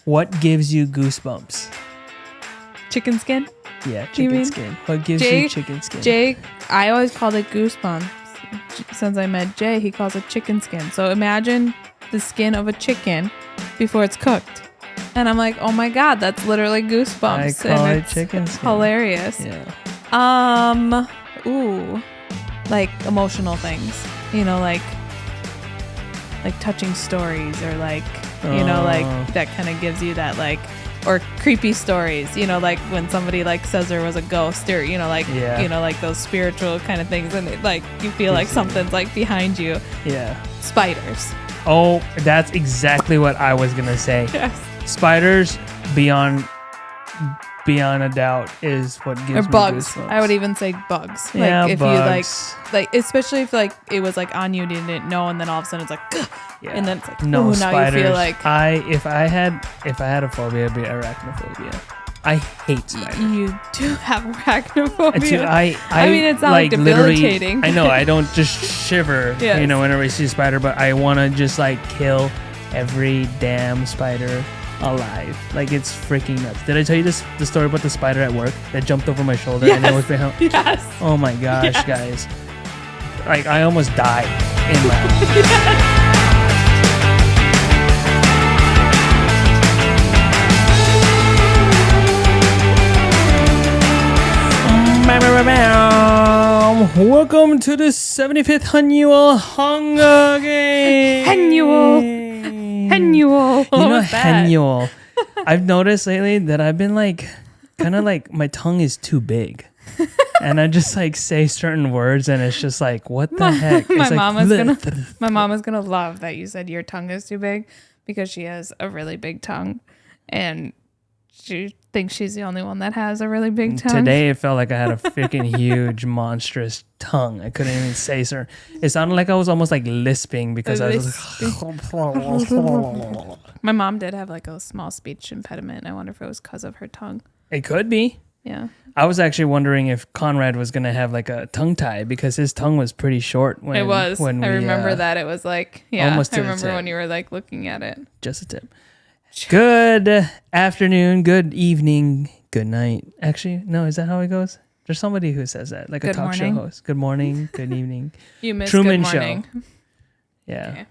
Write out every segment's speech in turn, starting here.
What gives you goosebumps? Chicken skin? Yeah, chicken skin. What gives you chicken skin? Jay, I always called it goosebumps. Since I met Jay, he calls it chicken skin. So imagine the skin of a chicken before it's cooked. And I'm like, oh my God, that's literally goosebumps. I call it chicken skin. Hilarious. Yeah. Like emotional things. Like touching stories or like that kind of gives you that like, or creepy stories, like when somebody like says there was a ghost or, like those spiritual kind of things. And like, you feel like something's like behind you. Yeah. Spiders. Oh, that's exactly what I was going to say. Yes. Spiders beyond a doubt is what gives me bugs. goosebumps. I would even say bugs. Yeah, like if bugs. you like especially if like it was like on you and you didn't know, and then all of a sudden it's like, yeah. and then it's like, no, now spiders. you feel like if I had a phobia, it'd be arachnophobia. I hate spiders. You do have arachnophobia. Dude, I mean, it's not like debilitating. I know, I don't just shiver, yes. Whenever I see a spider, but I want to just like kill every damn spider alive. Like, it's freaking nuts. Did I tell you the story about the spider at work that jumped over my shoulder? Yes. And it was behind? Yes. Oh my gosh, yes. guys. Like, I almost died in my house. Yes. Welcome to the 75th annual Hunger Games. Annual. Annual. I've noticed lately that I've been like, kind of like, my tongue is too big. And I just like say certain words and it's just like, what the heck? My mom is gonna love that you said your tongue is too big, because she has a really big tongue and she thinks she's the only one that has a really big tongue. Today it felt like I had a freaking huge, monstrous tongue. I couldn't even say certain. It sounded like I was almost like lisping because I was like, my mom did have like a small speech impediment. I wonder if it was because of her tongue. It could be. Yeah. I was actually wondering if Conrad was going to have like a tongue tie, because his tongue was pretty short when it was. When I remember that. It was like, yeah, almost I remember when you were like looking at it. Just a tip. Good afternoon, good evening, good night. Actually, no, is that how it goes? There's somebody who says that, like good a talk morning. Show host. Good morning, good evening. You missed Truman good morning. Show. Yeah. Okay.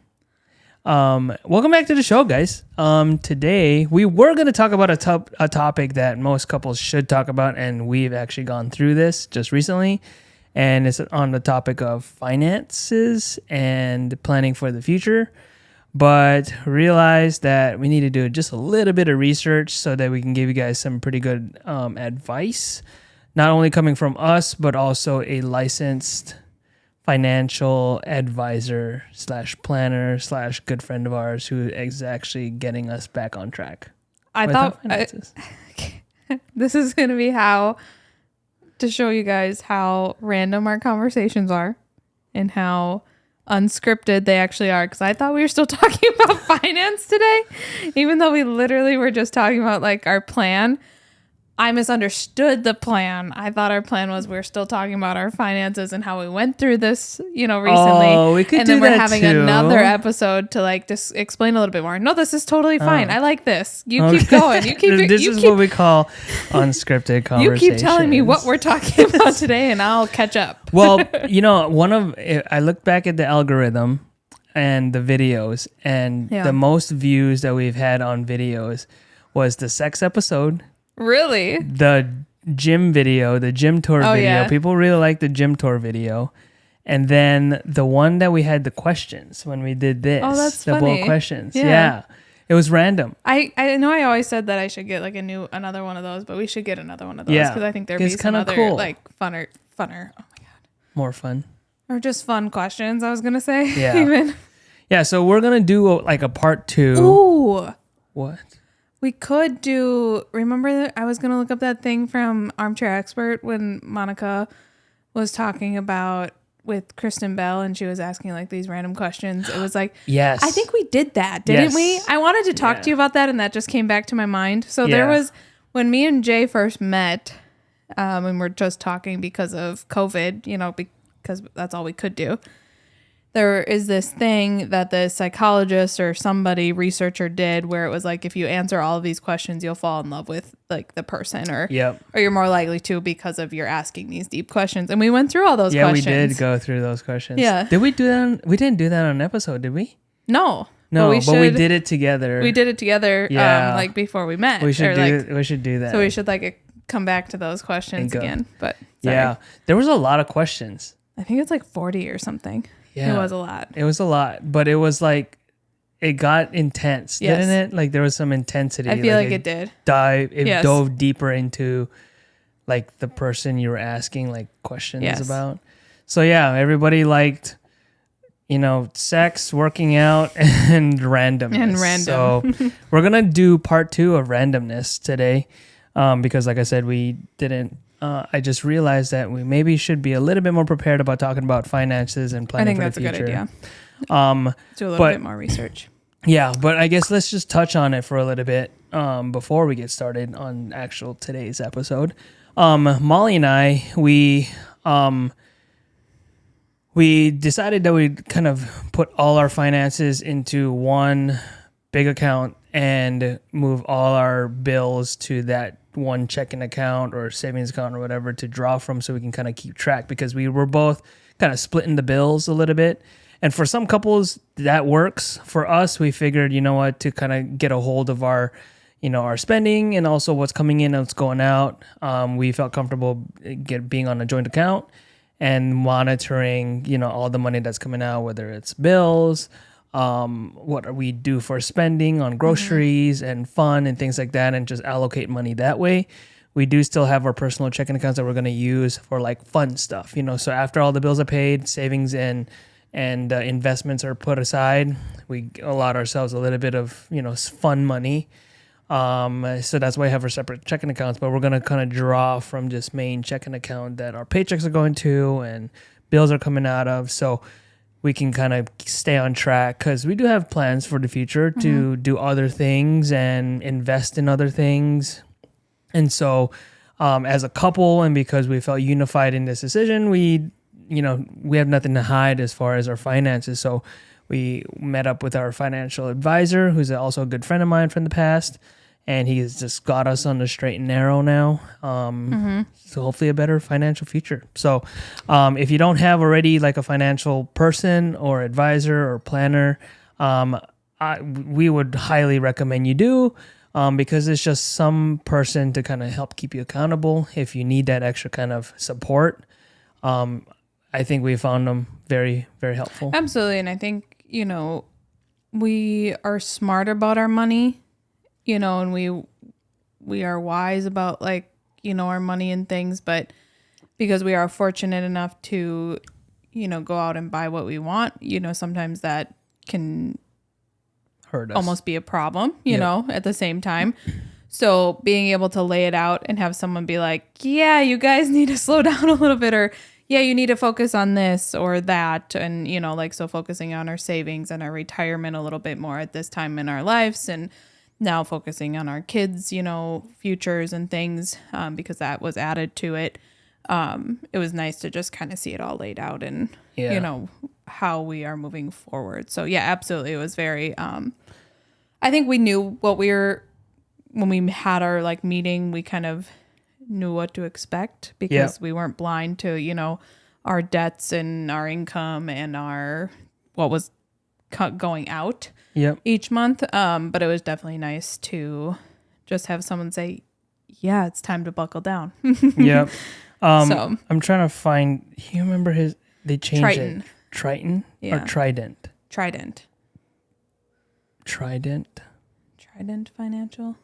Welcome back to the show, guys. Today we were going to talk about a topic that most couples should talk about, and we've actually gone through this just recently, and it's on the topic of finances and planning for the future. But realized that we need to do just a little bit of research so that we can give you guys some pretty good advice, not only coming from us, but also a licensed financial advisor / planner / good friend of ours who is actually getting us back on track. I thought this is going to be to show you guys how random our conversations are and how unscripted they actually are, because I thought we were still talking about finance today, even though we literally were just talking about like our plan. I misunderstood the plan. I thought our plan was we're still talking about our finances and how we went through this, recently. Oh, we could and do then we're that having too. Another episode to like just explain a little bit more. No, this is totally fine. I like this. You keep going. You keep. This is what we call unscripted conversations. You keep telling me what we're talking about today, and I'll catch up. Well, I looked back at the algorithm and the videos, and the most views that we've had on videos was the sex episode. Really? The gym video, the gym tour video. Yeah. People really like the gym tour video. And then the one that we had the questions when we did this. Oh, that's the funny. bold questions. Yeah. It was random. I know I always said that I should get like another one of those, but we should get another one of those, because I think there'd be some other cool. like funner. Oh my God. More fun. Or just fun questions, I was going to say. Yeah. Even. Yeah, so we're going to do like a part 2. Ooh. What? We could do, remember I was going to look up that thing from Armchair Expert when Monica was talking about with Kristen Bell and she was asking like these random questions. It was like, yes, I think we did that, didn't we? I wanted to talk to you about that, and that just came back to my mind. So there was, when me and Jay first met, and we're just talking because of COVID, because that's all we could do. there is this thing that the psychologist or somebody researcher did where it was like, if you answer all of these questions, you'll fall in love with like the person or you're more likely to because of you're asking these deep questions. And we went through all those questions. Yeah, we did go through those questions. Yeah. Did we do that? We didn't do that on an episode, did we? No. No, but we did it together. We did it together like before we met. We should do that. So we should like come back to those questions again. But sorry. Yeah, there was a lot of questions. I think it's like 40 or something. Yeah. It was a lot. It was a lot, but it was like, it got intense, didn't it? Like there was some intensity. I feel like it did. It dove deeper into like the person you were asking like questions about. So yeah, everybody liked, sex, working out, and randomness. So we're going to do part 2 of randomness today because like I said, we didn't. I just realized that we maybe should be a little bit more prepared about talking about finances and planning for the future. I think that's a good idea. Do a little bit more research. Yeah, but I guess let's just touch on it for a little bit before we get started on actual today's episode. Molly and I, we decided that we'd kind of put all our finances into one big account and move all our bills to that one checking account or savings account or whatever to draw from so we can kind of keep track because we were both kind of splitting the bills a little bit. And for some couples that works. For us, we figured, to kind of get a hold of our, our spending and also what's coming in and what's going out. We felt comfortable being on a joint account and monitoring, all the money that's coming out, whether it's bills, what we do for spending on groceries and fun and things like that, and just allocate money that way. We do still have our personal checking accounts that we're going to use for like fun stuff, so after all the bills are paid, savings and investments are put aside, we allot ourselves a little bit of, fun money. So that's why we have our separate checking accounts, but we're going to kind of draw from just main checking account that our paychecks are going to and bills are coming out of. So we can kind of stay on track because we do have plans for the future to do other things and invest in other things. And so as a couple, and because we felt unified in this decision, we have nothing to hide as far as our finances. So we met up with our financial advisor, who's also a good friend of mine from the past. And he's just got us on the straight and narrow now. So hopefully a better financial future. So if you don't have already like a financial person or advisor or planner, we would highly recommend you do because it's just some person to kind of help keep you accountable if you need that extra kind of support. I think we found them very, very helpful. Absolutely. And I think, we are smart about our money. And we are wise about like, our money and things, but because we are fortunate enough to, go out and buy what we want, sometimes that can hurt us. Almost be a problem, at the same time. So being able to lay it out and have someone be like, yeah, you guys need to slow down a little bit, or yeah, you need to focus on this or that. And, so focusing on our savings and our retirement a little bit more at this time in our lives, and now focusing on our kids, futures and things, because that was added to it. It was nice to just kind of see it all laid out and, how we are moving forward. So yeah, absolutely. It was very, I think we knew when we had our like meeting, we kind of knew what to expect because we weren't blind to, our debts and our income and what was going out each month. But it was definitely nice to just have someone say, yeah, it's time to buckle down. So I'm trying to find, you remember they changed Triton. it. Triton or Trident? Trident Financial.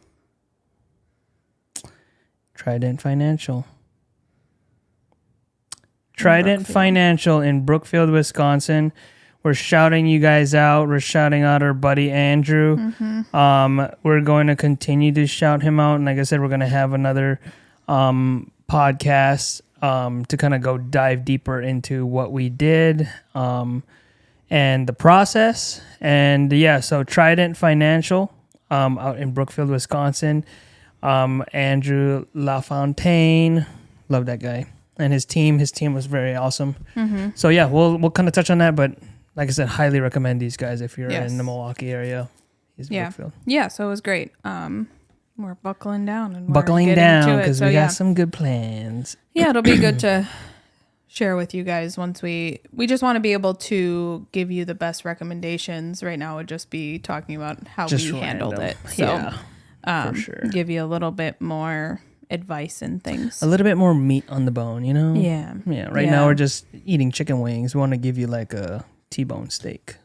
Trident Financial in Brookfield, Wisconsin. We're shouting you guys out. We're shouting out our buddy Andrew. We're going to continue to shout him out. And like I said, we're going to have another podcast to kind of go dive deeper into what we did and the process. And so Trident Financial out in Brookfield, Wisconsin. Andrew LaFontaine, love that guy. And his team was very awesome. So yeah, we'll kind of touch on that, but like I said, highly recommend these guys if you're Yes. in the Milwaukee area. He's Brookfield. Yeah, so it was great. We're buckling down and Buckling we're getting down to it. because So, we yeah. got some good plans. Yeah, it'll be good to share with you guys once we just want to be able to give you the best recommendations. Right now would just be talking about how Just we handled random. it. So for sure. give you a little bit more advice and things. A little bit more meat on the bone, you know? Yeah. Yeah. Right now we're just eating chicken wings. We want to give you like a T-bone steak.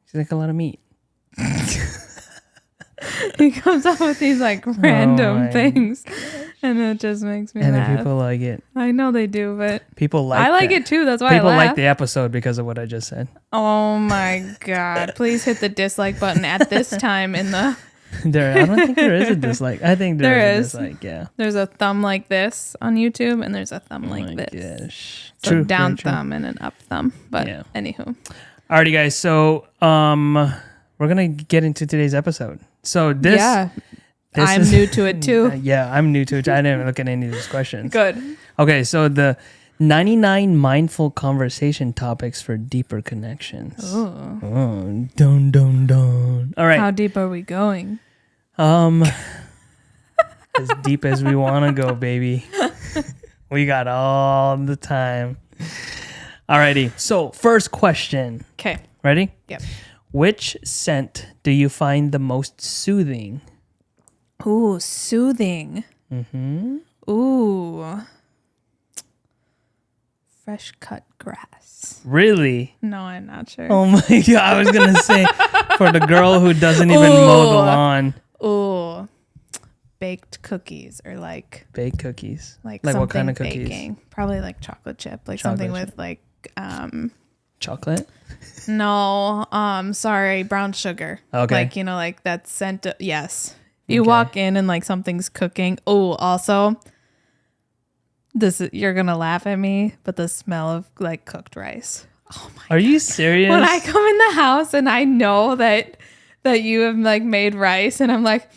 It's like a lot of meat. He comes up with these like random things, and it just makes me and laugh. then people like it. I know they do, but People like I like that. it too. That's why People I laugh. like the episode because of what I just said. Oh my god! Please hit the dislike button at this time in the. I don't think there is a dislike. I think There is is. a dislike. Yeah. There's a thumb like this on YouTube, and there's a thumb like my this. Gosh. So True. down very true. thumb and an up thumb. But Yeah. anywho, Alrighty, guys. So we're gonna get into today's episode. So this. yeah, this I'm is- new to it too. Yeah, I'm new to it. I didn't even look at any of these questions. Good. Okay, so the 99 mindful conversation topics for deeper connections. Ooh. Oh, dun. All right. How deep are we going? As deep as we want to go, baby. We got all the time. Alrighty. So, first question. Okay. Ready? Yep. Which scent do you find the most soothing? Ooh, soothing. Mm-hmm. Ooh. Fresh cut grass. Really? No, I'm not sure. Oh my God. I was going to say for the girl who doesn't even mow the Ooh. lawn. Ooh. Baked cookies or like Baked cookies. like what something kind of cookies? baking. Probably like chocolate chip. Like Chocolate something chip. with like Chocolate? no, sorry, brown sugar. Okay. Like, you know, like that scent yes. You Okay. walk in and like something's cooking. Oh, also you're gonna laugh at me, but the smell of like cooked rice. Oh my Are you serious? When I come in the house and I know that you have like made rice and I'm like,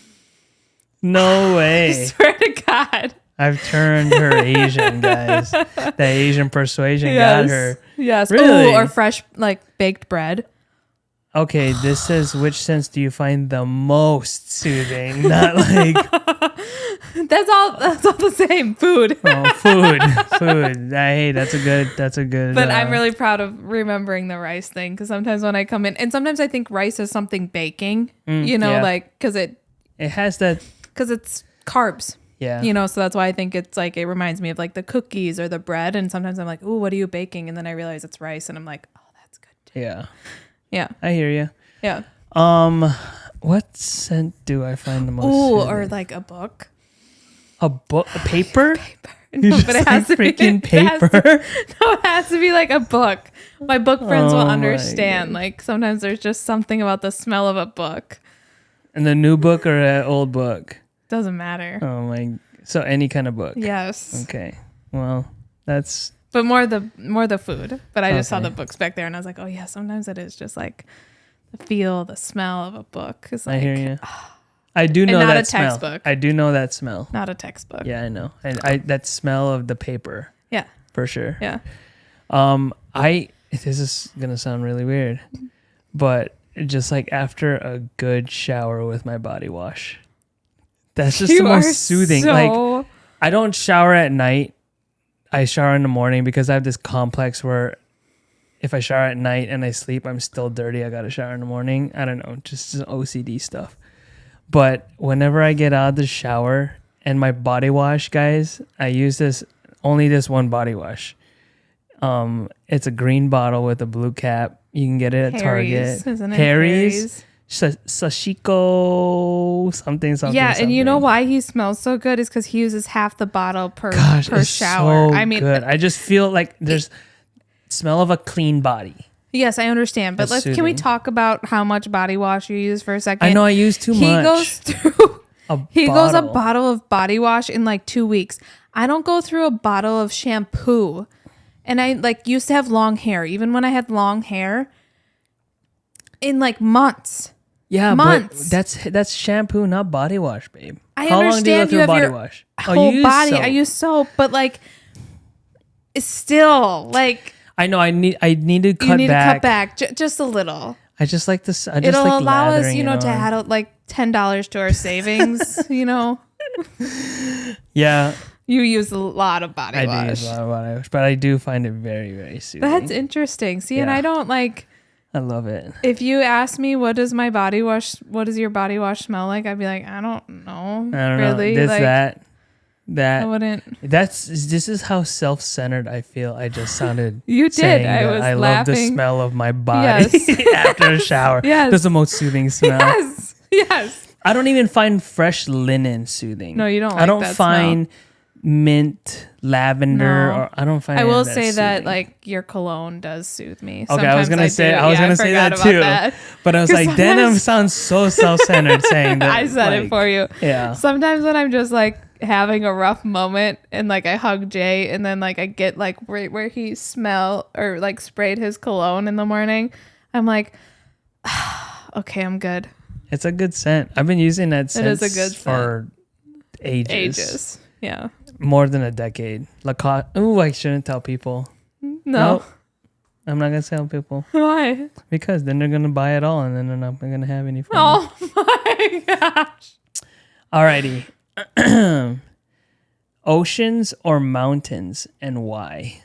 No I way. swear to God. I've turned her Asian, guys. The Asian persuasion got her. Yes. Really? Ooh, or fresh like baked bread. Okay, this says which sense do you find the most soothing? Not like That's all the same. Food. food. Hey, that's a good. But I'm really proud of remembering the rice thing because sometimes when I come in, and sometimes I think rice is something baking, you know, yeah. like because It has that. it's carbs, Yeah. you know, so that's why I think it's like it reminds me of like the cookies or the bread. And sometimes I'm like, ooh, what are you baking? And then I realize it's rice, and I'm like, oh, that's good too. Yeah. Yeah, I hear you. yeah. What scent do I find the most? Ooh, soothing? or like a book. a book, a paper. No, Just but it has like to be freaking it has to- paper. No, it has to be like a book. My book friends Oh will my understand. God. Like sometimes there's just something about the smell of a book. And the new book or an old book? Doesn't matter. Oh my! So any kind of book. Yes. Okay. Well, that's But more the food. But I just saw Okay. the books back there and I was like, oh yeah, sometimes it is just like the feel, the smell of a book. Is like I hear you. I do know not that a smell. textbook. I do know that smell. not a textbook. Yeah, I know. And that smell of the paper Yeah. for sure. Yeah. This is gonna sound really weird, but just like after a good shower with my body wash, that's just the You are most soothing. Like I don't shower at night. I shower in the morning because I have this complex where if I shower at night and I sleep, I'm still dirty. I got to shower in the morning. I don't know, just some OCD stuff. But whenever I get out of the shower and my body wash, guys, I use only this one body wash. It's a green bottle with a blue cap. You can get it at Harry's, Target. isn't it? Harry's. Sashiko something. Yeah, and you know why he smells so good is because he uses half the bottle per it's shower. so I mean, good. I just feel like there's smell of a clean body. yes, I understand. But That's can we soothing. talk about how much body wash you use for a second? I know I use too He much. goes through He goes a bottle of body wash in like 2 weeks. I don't go through a bottle of shampoo. And I like used to have long hair. Even when I had long hair, in like months. Yeah, months. but that's shampoo, not body wash, babe. I How long do you go understand through you have body your wash? whole you use body. soap. I use soap, but like it's still like I know I need to cut You need back. to cut back just a little. I just like this. It'll like allow us, lathering it to on. add like $10 to our savings. Yeah, You use a lot of body I wash. do use a lot of body wash, but I do find it very, very soothing. That's interesting. See, and Yeah. I don't like. I love it. If you ask me what does your body wash smell like, I'd be like, I don't know. I don't really. know. This, like, that. I wouldn't. This is how self-centered I feel. I just sounded. You did. saying I that was I love laughing. the smell of my body after a shower. Yes. That's the most soothing smell. Yes. Yes. I don't even find fresh linen soothing. No, you don't. I don't that find mint, lavender, No. or I don't find. I will that say that soothing. like your cologne does soothe me. Okay, I was gonna say forgot that about too, that. but I was 'Cause like, denim sometimes- sounds so self-centered saying that. I said it for you. Yeah. Sometimes when I'm just like having a rough moment and like I hug Jay and then like I get like right where he smell or like sprayed his cologne in the morning, I'm like, okay, I'm good. It's a good scent. I've been using that scent is a good for ages. Ages. Yeah. More than a decade. Lacoste. Ooh, I shouldn't tell people. No. Nope. I'm not gonna tell people Why? because then they're gonna buy it all and then they're not gonna have any fun. Oh my gosh. Alrighty. Oceans or mountains and why?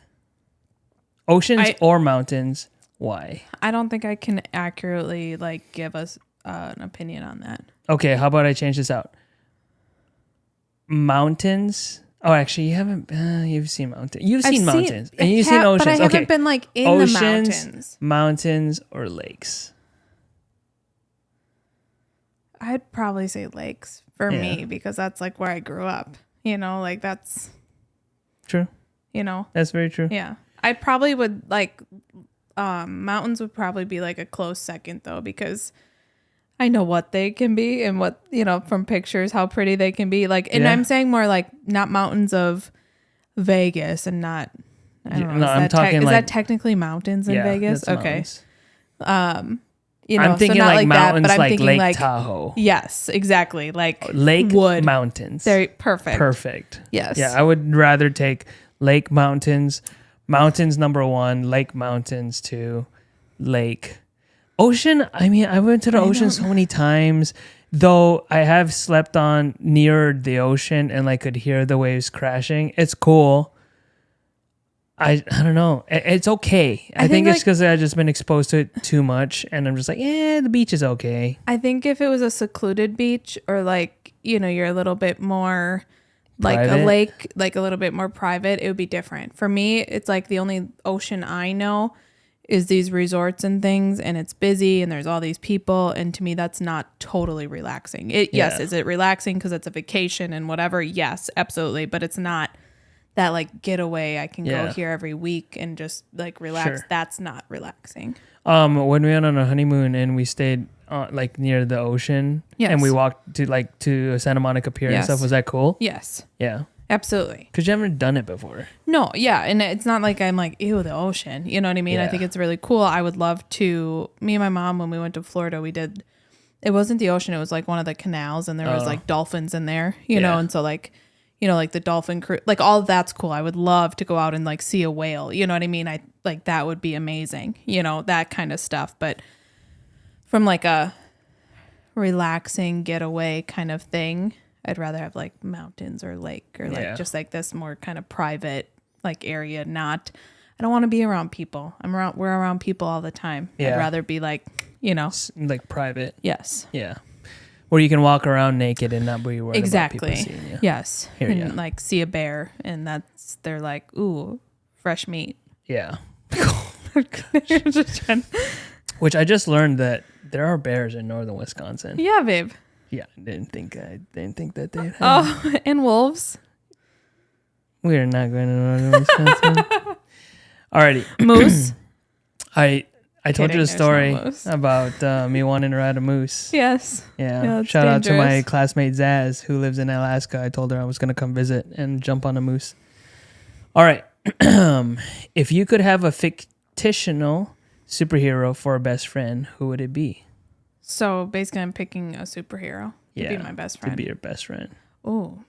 Oceans or mountains, why? I don't think I can accurately like give us an opinion on that. Okay, how about I change this out? Mountains. Oh, actually, you haven't. You've seen mountains. You've seen mountains, and you've seen oceans. But I Okay, haven't been like in oceans, the mountains. mountains, or lakes. I'd probably say lakes for me because that's like where I grew up. Like that's True. That's very true. Yeah. I probably would like mountains would probably be like a close second though because I know what they can be and what, from pictures how pretty they can be. Like and I'm saying more like not mountains of Vegas and not I don't know. No, I'm talking is like that technically mountains in Vegas? that's Okay. mountains. I'm thinking so not like mountains, that, but I'm like thinking Lake like Tahoe. yes, exactly. Like Lake wood. mountains. They're perfect. Perfect. Yes. Yeah, I would rather take lake mountains. Mountains number 1, lake mountains 2, lake. Ocean, I mean, I went to the ocean so many times, though I have slept on near the ocean and like could hear the waves crashing. It's cool. I don't know. It's okay. I think it's because I've just been exposed to it too much and I'm just like, the beach is okay. I think if it was a secluded beach or like, you're a little bit more like Private? a lake, like a little bit more private, it would be different. For me, it's like the only ocean I know is these resorts and things and it's busy and there's all these people. And to me, that's not totally relaxing. Yes, is it relaxing because it's a vacation and whatever? Yes, absolutely. But it's not that like getaway. I can go here every week and just like relax. Sure. That's not relaxing. When we went on a honeymoon and we stayed like near the ocean and we walked to Santa Monica Pier and stuff, was that cool? Yes. Yeah. Absolutely. Because you haven't done it before. No, yeah. And it's not like I'm like, ew, the ocean. You know what I mean? Yeah. I think it's really cool. I would love to, me and my mom, when we went to Florida, it wasn't the ocean. It was like one of the canals and there was like dolphins in there, you know? And so like, like the dolphin crew, like all of that's cool. I would love to go out and like see a whale. You know what I mean? That would be amazing, that kind of stuff. But from like a relaxing getaway kind of thing, I'd rather have like mountains or lake or like just like this more kind of private like area. I don't want to be around people. We're around people all the time. Yeah. I'd rather be like, Like private. yes. Yeah. Where you can walk around naked and not be worried Exactly. about people seeing you. Yes. Hear ya. And like see a bear and they're like, ooh, fresh meat. Yeah. Just trying- Which I just learned that there are bears in northern Wisconsin. yeah, babe. Yeah, I didn't think that they had. Oh, and wolves. We're not going to northern Wisconsin. Alrighty. Moose. I told you Kidding, a there's story no moose. about me wanting to ride a moose. Yes. Yeah. Yeah, it's Shout out to my dangerous. classmate Zaz, who lives in Alaska. I told her I was going to come visit and jump on a moose. All right. If you could have a fictional superhero for a best friend, who would it be? So basically, I'm picking a superhero to be my best friend. To be your best friend. Oh.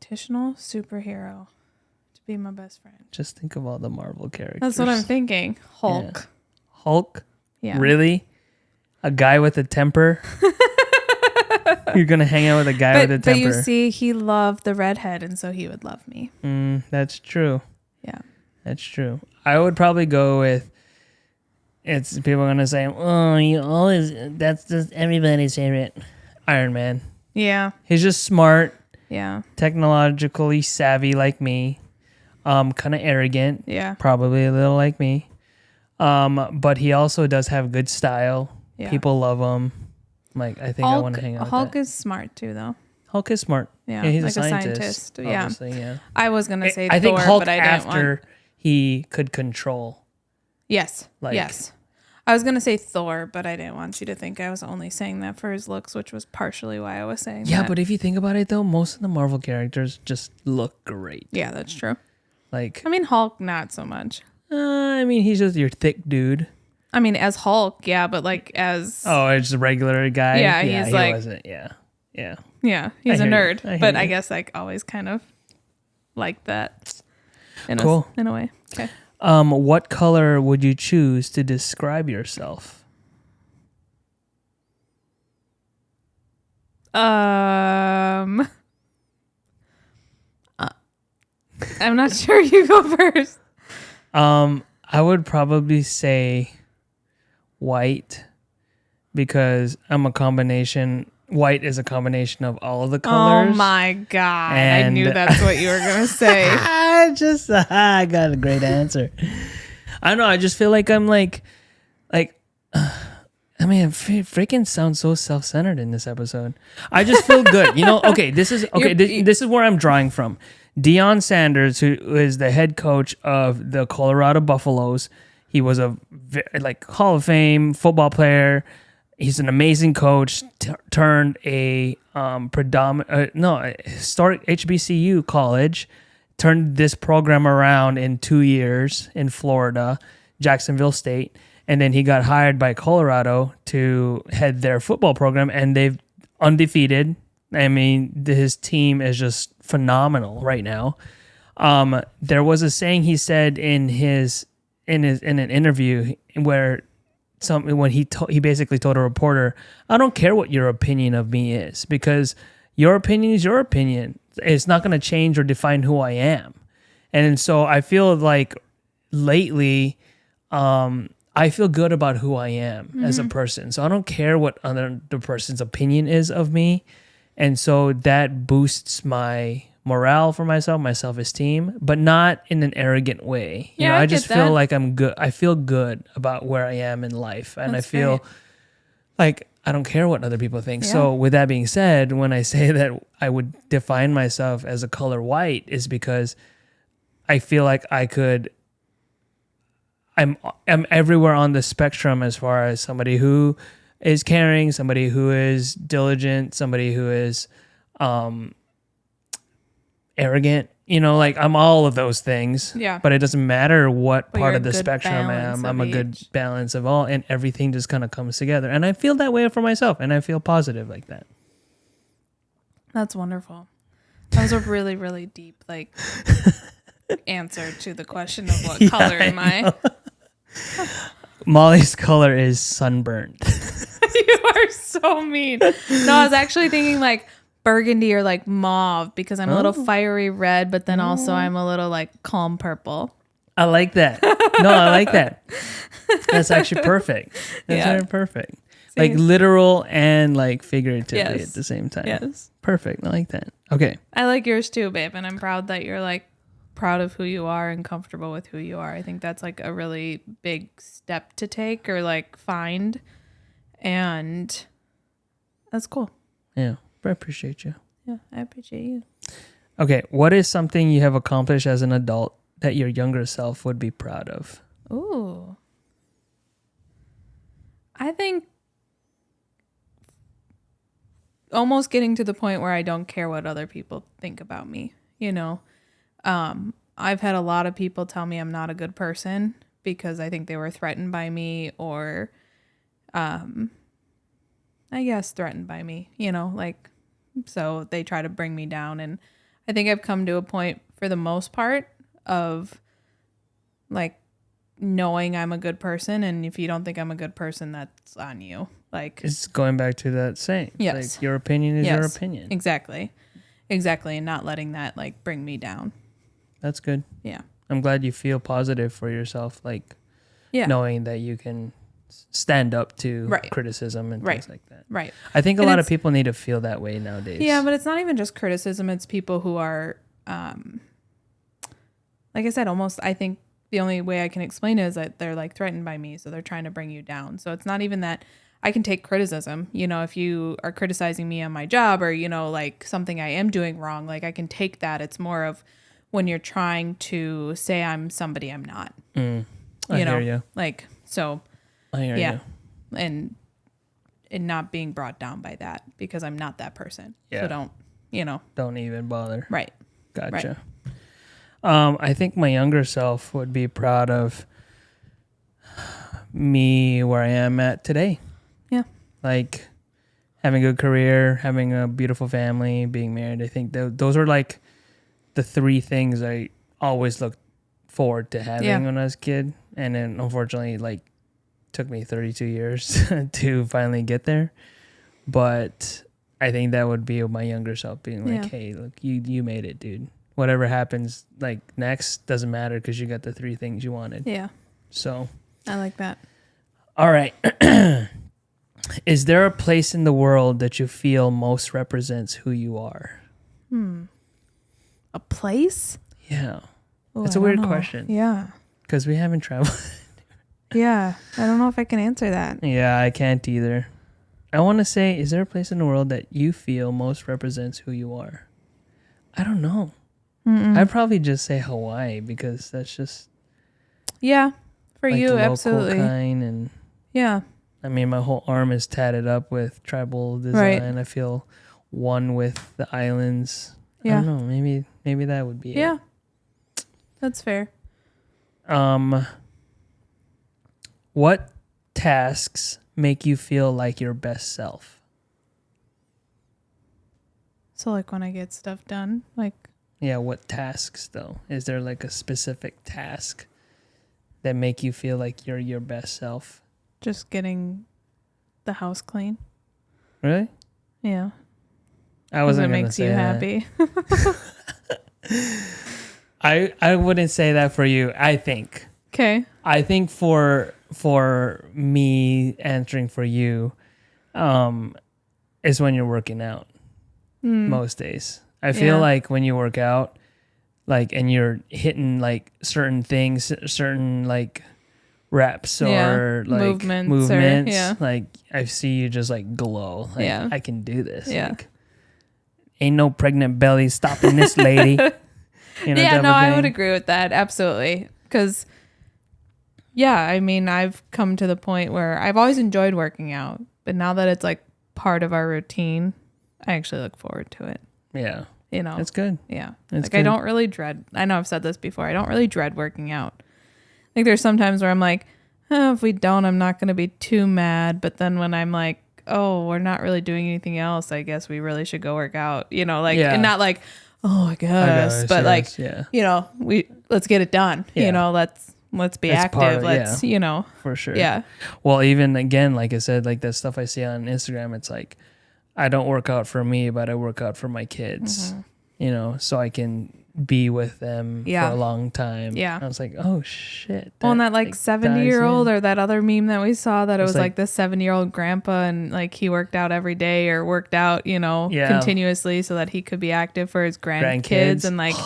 Fictional superhero to be my best friend. Just think of all the Marvel characters. That's what I'm thinking. Hulk. Yeah. Hulk? Yeah. Really? A guy with a temper? You're going to hang out with a guy with a temper. But you see, he loved the redhead, and so he would love me. That's true. Yeah. That's true. I would probably go with, it's people are going to say, oh, you always, that's just everybody's favorite. Iron Man. Yeah. He's just smart. Yeah. Technologically savvy like me. Kind of arrogant. Yeah. Probably a little like me. But he also does have good style. Yeah. People love him. Like, I think I want to hang out Hulk with that. is smart too, though. Hulk is smart. Yeah, he's like a scientist. Yeah. Yeah. I was gonna say I think Thor, Hulk but I didn't want. after he could control. Yes. Like- yes. I was gonna say Thor, but I didn't want you to think I was only saying that for his looks, which was partially why I was saying Yeah, that. but if you think about it, though, most of the Marvel characters just look great. Yeah, that's true. Like, I mean, Hulk, not so much. I mean, he's just your thick dude. I mean, as Hulk, yeah, but like as Oh, it's a regular guy. Yeah, he's he like- wasn't. Yeah. yeah, he's a I hear you. nerd. I hear But I you. guess like always kind of like that. Cool. In a way. Okay. What color would you choose to describe yourself? I'm not sure. You go first. I would probably say white because I'm a combination. White is a combination of all of the colors. Oh my God. I And- knew that's what you were going to say. I got a great answer. I don't know. I just feel like I'm like, I mean, freaking sounds so self-centered in this episode. I just feel good. You know, okay, this is where I'm drawing from. Deion Sanders, who is the head coach of the Colorado Buffaloes. He was a Hall of Fame football player. He's an amazing coach. Turned a historic HBCU college. Turned this program around in 2 years in Florida, Jacksonville State. And then he got hired by Colorado to head their football program, and they've undefeated. I mean, his team is just phenomenal right now. There was a saying he said in an interview where he basically told a reporter, "I don't care what your opinion of me is, because your opinion is your opinion. It's not going to change or define who I am." And so I feel like lately, I feel good about who I am as a person. So I don't care what the person's opinion is of me. And so that boosts my morale for myself, my self-esteem, but not in an arrogant way. You know, I just feel like I'm good. I feel good about where I am in life. And That's I feel great. like I don't care what other people think. Yeah. So with that being said, when I say that I would define myself as a color white, is because I feel like I'm everywhere on the spectrum as far as somebody who is caring, somebody who is diligent, somebody who is arrogant. You know, like I'm all of those things. Yeah. But it doesn't matter what But part you're of the a good spectrum I balance am. of I'm a good each. balance of all, and everything just kind of comes together. And I feel that way for myself, and I feel positive like that. That's wonderful. That was a really, really deep answer to the question of what color am I? Molly's color is sunburned. You are so mean. No, I was actually thinking like burgundy or like mauve, because I'm a little fiery red, but then also I'm a little like calm purple. I like that. No, I like that. That's actually perfect. That's Yeah. very perfect. Like literal and like figuratively Yes. at the same time. Yes. Perfect. I like that. Okay. I like yours too, babe. And I'm proud that you're like proud of who you are and comfortable with who you are. I think that's like a really big step to take or like find. And that's cool. Yeah. I appreciate you. Yeah, I appreciate you. Okay. What is something you have accomplished as an adult that your younger self would be proud of? Ooh. I think almost getting to the point where I don't care what other people think about me, you know. I've had a lot of people tell me I'm not a good person because I think they were threatened by me, or I guess threatened by me, you know, like, so they try to bring me down. And I think I've come to a point for the most part of like knowing I'm a good person, and if you don't think I'm a good person, that's on you. Like, it's going back to that saying. Yes. Like, your opinion is your opinion. Exactly, and not letting that like bring me down. That's good. Yeah, I'm glad you feel positive for yourself, like knowing that you can stand up to criticism and things like that. Right. I think a lot of people need to feel that way nowadays. Yeah, but it's not even just criticism. It's people who are, like I said, almost, I think the only way I can explain it is that they're like threatened by me. So they're trying to bring you down. So it's not even that I can take criticism. You know, if you are criticizing me on my job or, you know, like something I am doing wrong, like I can take that. It's more of when you're trying to say I'm somebody I'm not. I hear you. Like, so I hear you. And not being brought down by that because I'm not that person. Yeah. So don't even bother. Right. Gotcha. Right. I think my younger self would be proud of me where I am at today. Yeah. Like having a good career, having a beautiful family, being married. I think those are like the three things I always looked forward to having when I was a kid. And then unfortunately, like, took me 32 years to finally get there. But I think that would be my younger self being like, hey, look, you made it, dude. Whatever happens like next doesn't matter because you got the three things you wanted. Yeah. So I like that. All right. Is there a place in the world that you feel most represents who you are? A place? Yeah. Ooh, It's a weird question. Yeah. Because we haven't traveled. Yeah. I don't know if I can answer that. Yeah, I can't either. I want to say, is there a place in the world that you feel most represents who you are? I don't know. I'd probably just say Hawaii because that's just... Yeah. For like you, local absolutely. Kind and yeah. I mean, my whole arm is tatted up with tribal design. Right. I feel one with the islands. Yeah. I don't know. Maybe that would be it. Yeah. That's fair. What tasks make you feel like your best self? So like when I get stuff done, like... Yeah, what tasks though? Is there like a specific task that make you feel like you're your best self? Just getting the house clean. Really? Yeah. I wasn't going to say that. It makes you happy. I wouldn't say that for you, I think. Okay. I think for me answering for you is when you're working out most days. I feel like when you work out, like, and you're hitting like certain things, certain like reps or like movements, like I see you just like glow. Like, I can do this. Yeah. Like, ain't no pregnant belly stopping this lady. You know, I would agree with that. Absolutely. Because, I mean, I've come to the point where I've always enjoyed working out, but now that it's like part of our routine, I actually look forward to it. Yeah. You know, it's good. Yeah. It's like, good. I don't really dread, I know I've said this before. I don't really dread working out. Like there's sometimes where I'm like, if we don't, I'm not going to be too mad. But then when I'm like, oh, we're not really doing anything else, I guess we really should go work out, you know, like, and not like, oh, I guess, but like, you know, let's get it done. Yeah. You know, let's be active. Let's, you know, for sure. Yeah. Well, even again, like I said, like that stuff I see on Instagram, it's like, I don't work out for me, but I work out for my kids, you know, so I can be with them for a long time. Yeah. I was like, oh shit. Well, and that like 70-year-old or that other meme that we saw that it was like this 70-year-old grandpa and like he worked out every day or worked out, you know, continuously so that he could be active for his grandkids. And like,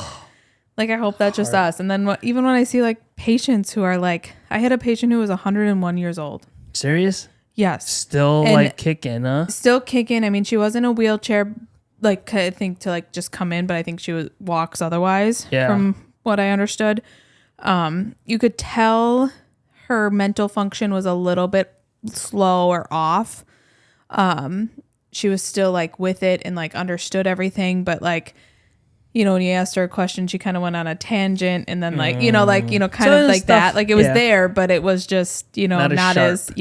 like I hope that's just us. And then even when I see like patients who are like, I had a patient who was 101 years old. Serious? Yes. Still like kicking, huh? Still kicking. I mean, she was in a wheelchair, like I think to like just come in, but I think she walks otherwise from what I understood. You could tell her mental function was a little bit slow or off. She was still like with it and like understood everything, but like, you know, when you asked her a question, she kind of went on a tangent and then like, you know, kind of like stuff, that, like it was there, but it was just, you know, not as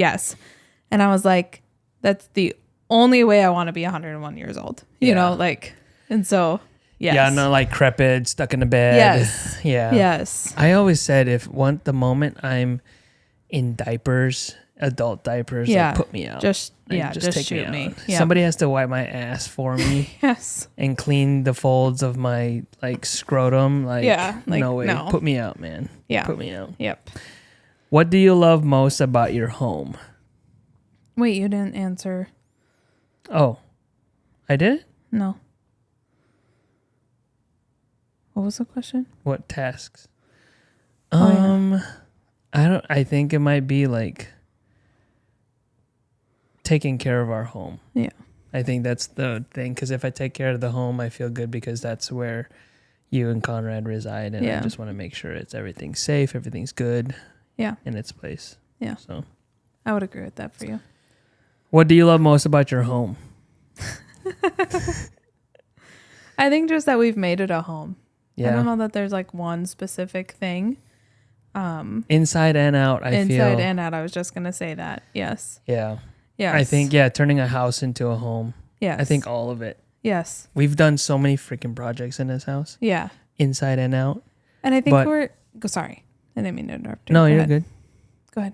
And I was like, that's the only way I want to be 101 years old, you know, like, and so. Yes. Yeah, not like crepid, stuck in the bed. Yes. Yeah. Yes. I always said the moment I'm in diapers, adult diapers, Yeah. like, put me out. Just take shoot me. out. Yeah. Somebody has to wipe my ass for me. Yes. And clean the folds of my like scrotum. Like, no way. No. Put me out, man. Yeah. Put me out. Yep. What do you love most about your home? Wait, you didn't answer. Oh, I did? No. What was the question? What tasks? Oh, I think it might be like taking care of our home. Yeah. I think that's the thing, because if I take care of the home, I feel good because that's where you and Conrad reside, and I just want to make sure everything's safe, everything's good. Yeah. In its place. Yeah. So I would agree with that for you. what do you love most about your home? I think just that we've made it a home. Yeah. I don't know that there's like one specific thing. Inside and out, I feel. Inside and out. I was just going to say that. Yes. Yeah. Yes. I think, turning a house into a home. Yes. I think all of it. Yes. We've done so many freaking projects in this house. Yeah. Inside and out. And I think sorry. I didn't mean to interrupt you. No, you're good. Go ahead.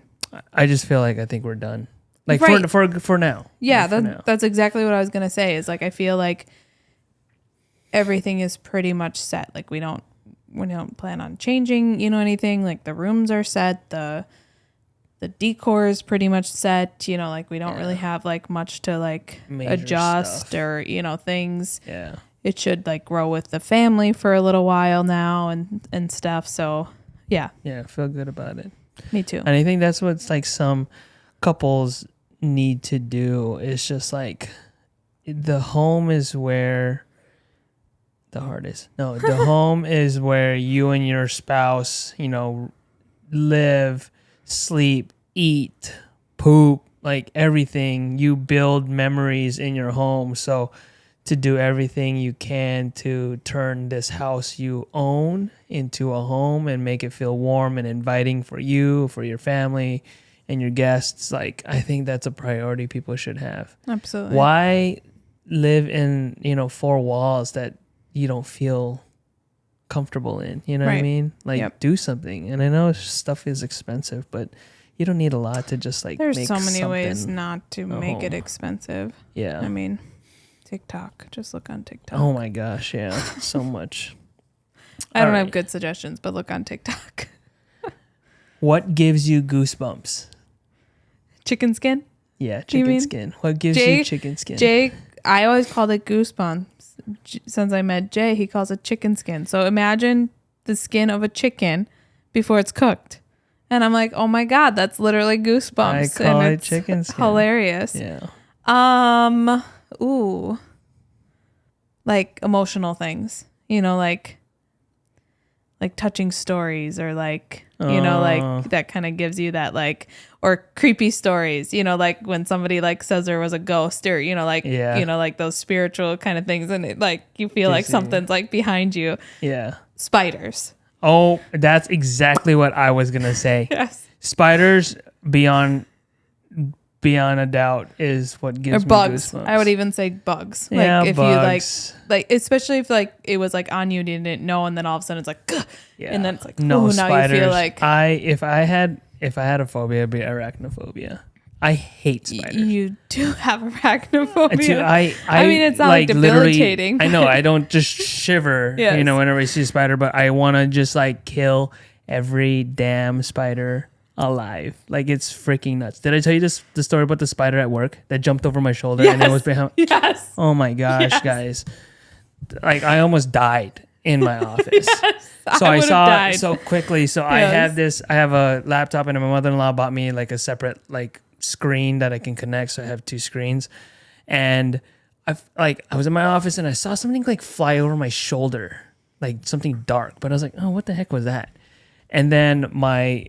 I just feel like I think we're done. Like Right. for now. Yeah, For now. that's exactly what I was going to say is like I feel like everything is pretty much set. Like we don't plan on changing, anything. Like the rooms are set, the decor is pretty much set, like we don't really have like much to like Major adjust stuff. or things. Yeah. It should like grow with the family for a little while now and stuff. So yeah, Yeah, I feel good about it. me too. And I think that's what like some couples need to do, is just like the home is where the heart is. No, the home is where you and your spouse, live, sleep, eat, poop, like everything. You build memories in your home. So to do everything you can to turn this house you own into a home and make it feel warm and inviting for you, for your family and your guests. Like, I think that's a priority people should have. Absolutely. Why live in, four walls that you don't feel comfortable in? You know what I Right. mean? Like, Yep. do something. And I know stuff is expensive, but you don't need a lot to just like There's make so many ways something not to a make it home. expensive. Yeah. I mean, TikTok. Just look on TikTok. Oh my gosh, yeah. So much. I don't All have right. good suggestions, but look on TikTok. What gives you goosebumps? Chicken skin. Yeah, Do you chicken mean skin. What gives Jay- you chicken skin? Jay, I always called it goosebumps. Since I met Jay, he calls it chicken skin. So imagine the skin of a chicken before it's cooked. And I'm like, oh my God, that's literally goosebumps. I call and it it's chicken skin. hilarious. Yeah. Ooh. Like emotional things. Like touching stories or like, like that kind of gives you that like, or creepy stories, like when somebody like says there was a ghost or, like, like those spiritual kind of things. And it, like, you feel like Gives you- something's like behind you. Yeah. Spiders. Oh, that's exactly what I was going to say. Yes. Spiders, beyond a doubt, is what gives Or me bugs. goosebumps. I would even say bugs. Yeah, like if bugs. you like, especially if like it was like on you and you didn't know, and then all of a sudden it's like, "Gah!" Yeah. And then it's like, no ooh, spiders. now you feel like if I had a phobia, it'd be arachnophobia. I hate spiders. you do have arachnophobia. Dude, I mean, it's not like literally- debilitating. I know. I don't just shiver, Yes. whenever I see a spider, but I want to just like kill every damn spider alive. Like, it's freaking nuts. Did I tell you the story about the spider at work that jumped over my shoulder and it was behind? Yes. Oh my gosh, Yes. guys! Like, I almost died in my office. So I would've saw died. it so quickly. So I Yes. have a laptop, and my mother-in-law bought me like a separate like screen that I can connect. So I have two screens, and I was in my office and I saw something like fly over my shoulder, like something dark. But I was like, oh, what the heck was that? And then my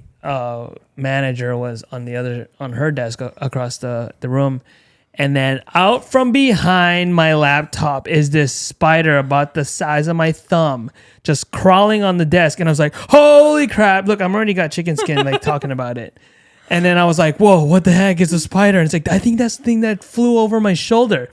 manager was on her desk across the room. And then out from behind my laptop is this spider about the size of my thumb, just crawling on the desk. And I was like, holy crap. Look, I'm already got chicken skin, like talking about it. And then I was like, whoa, what the heck is a spider? And it's like, I think that's the thing that flew over my shoulder.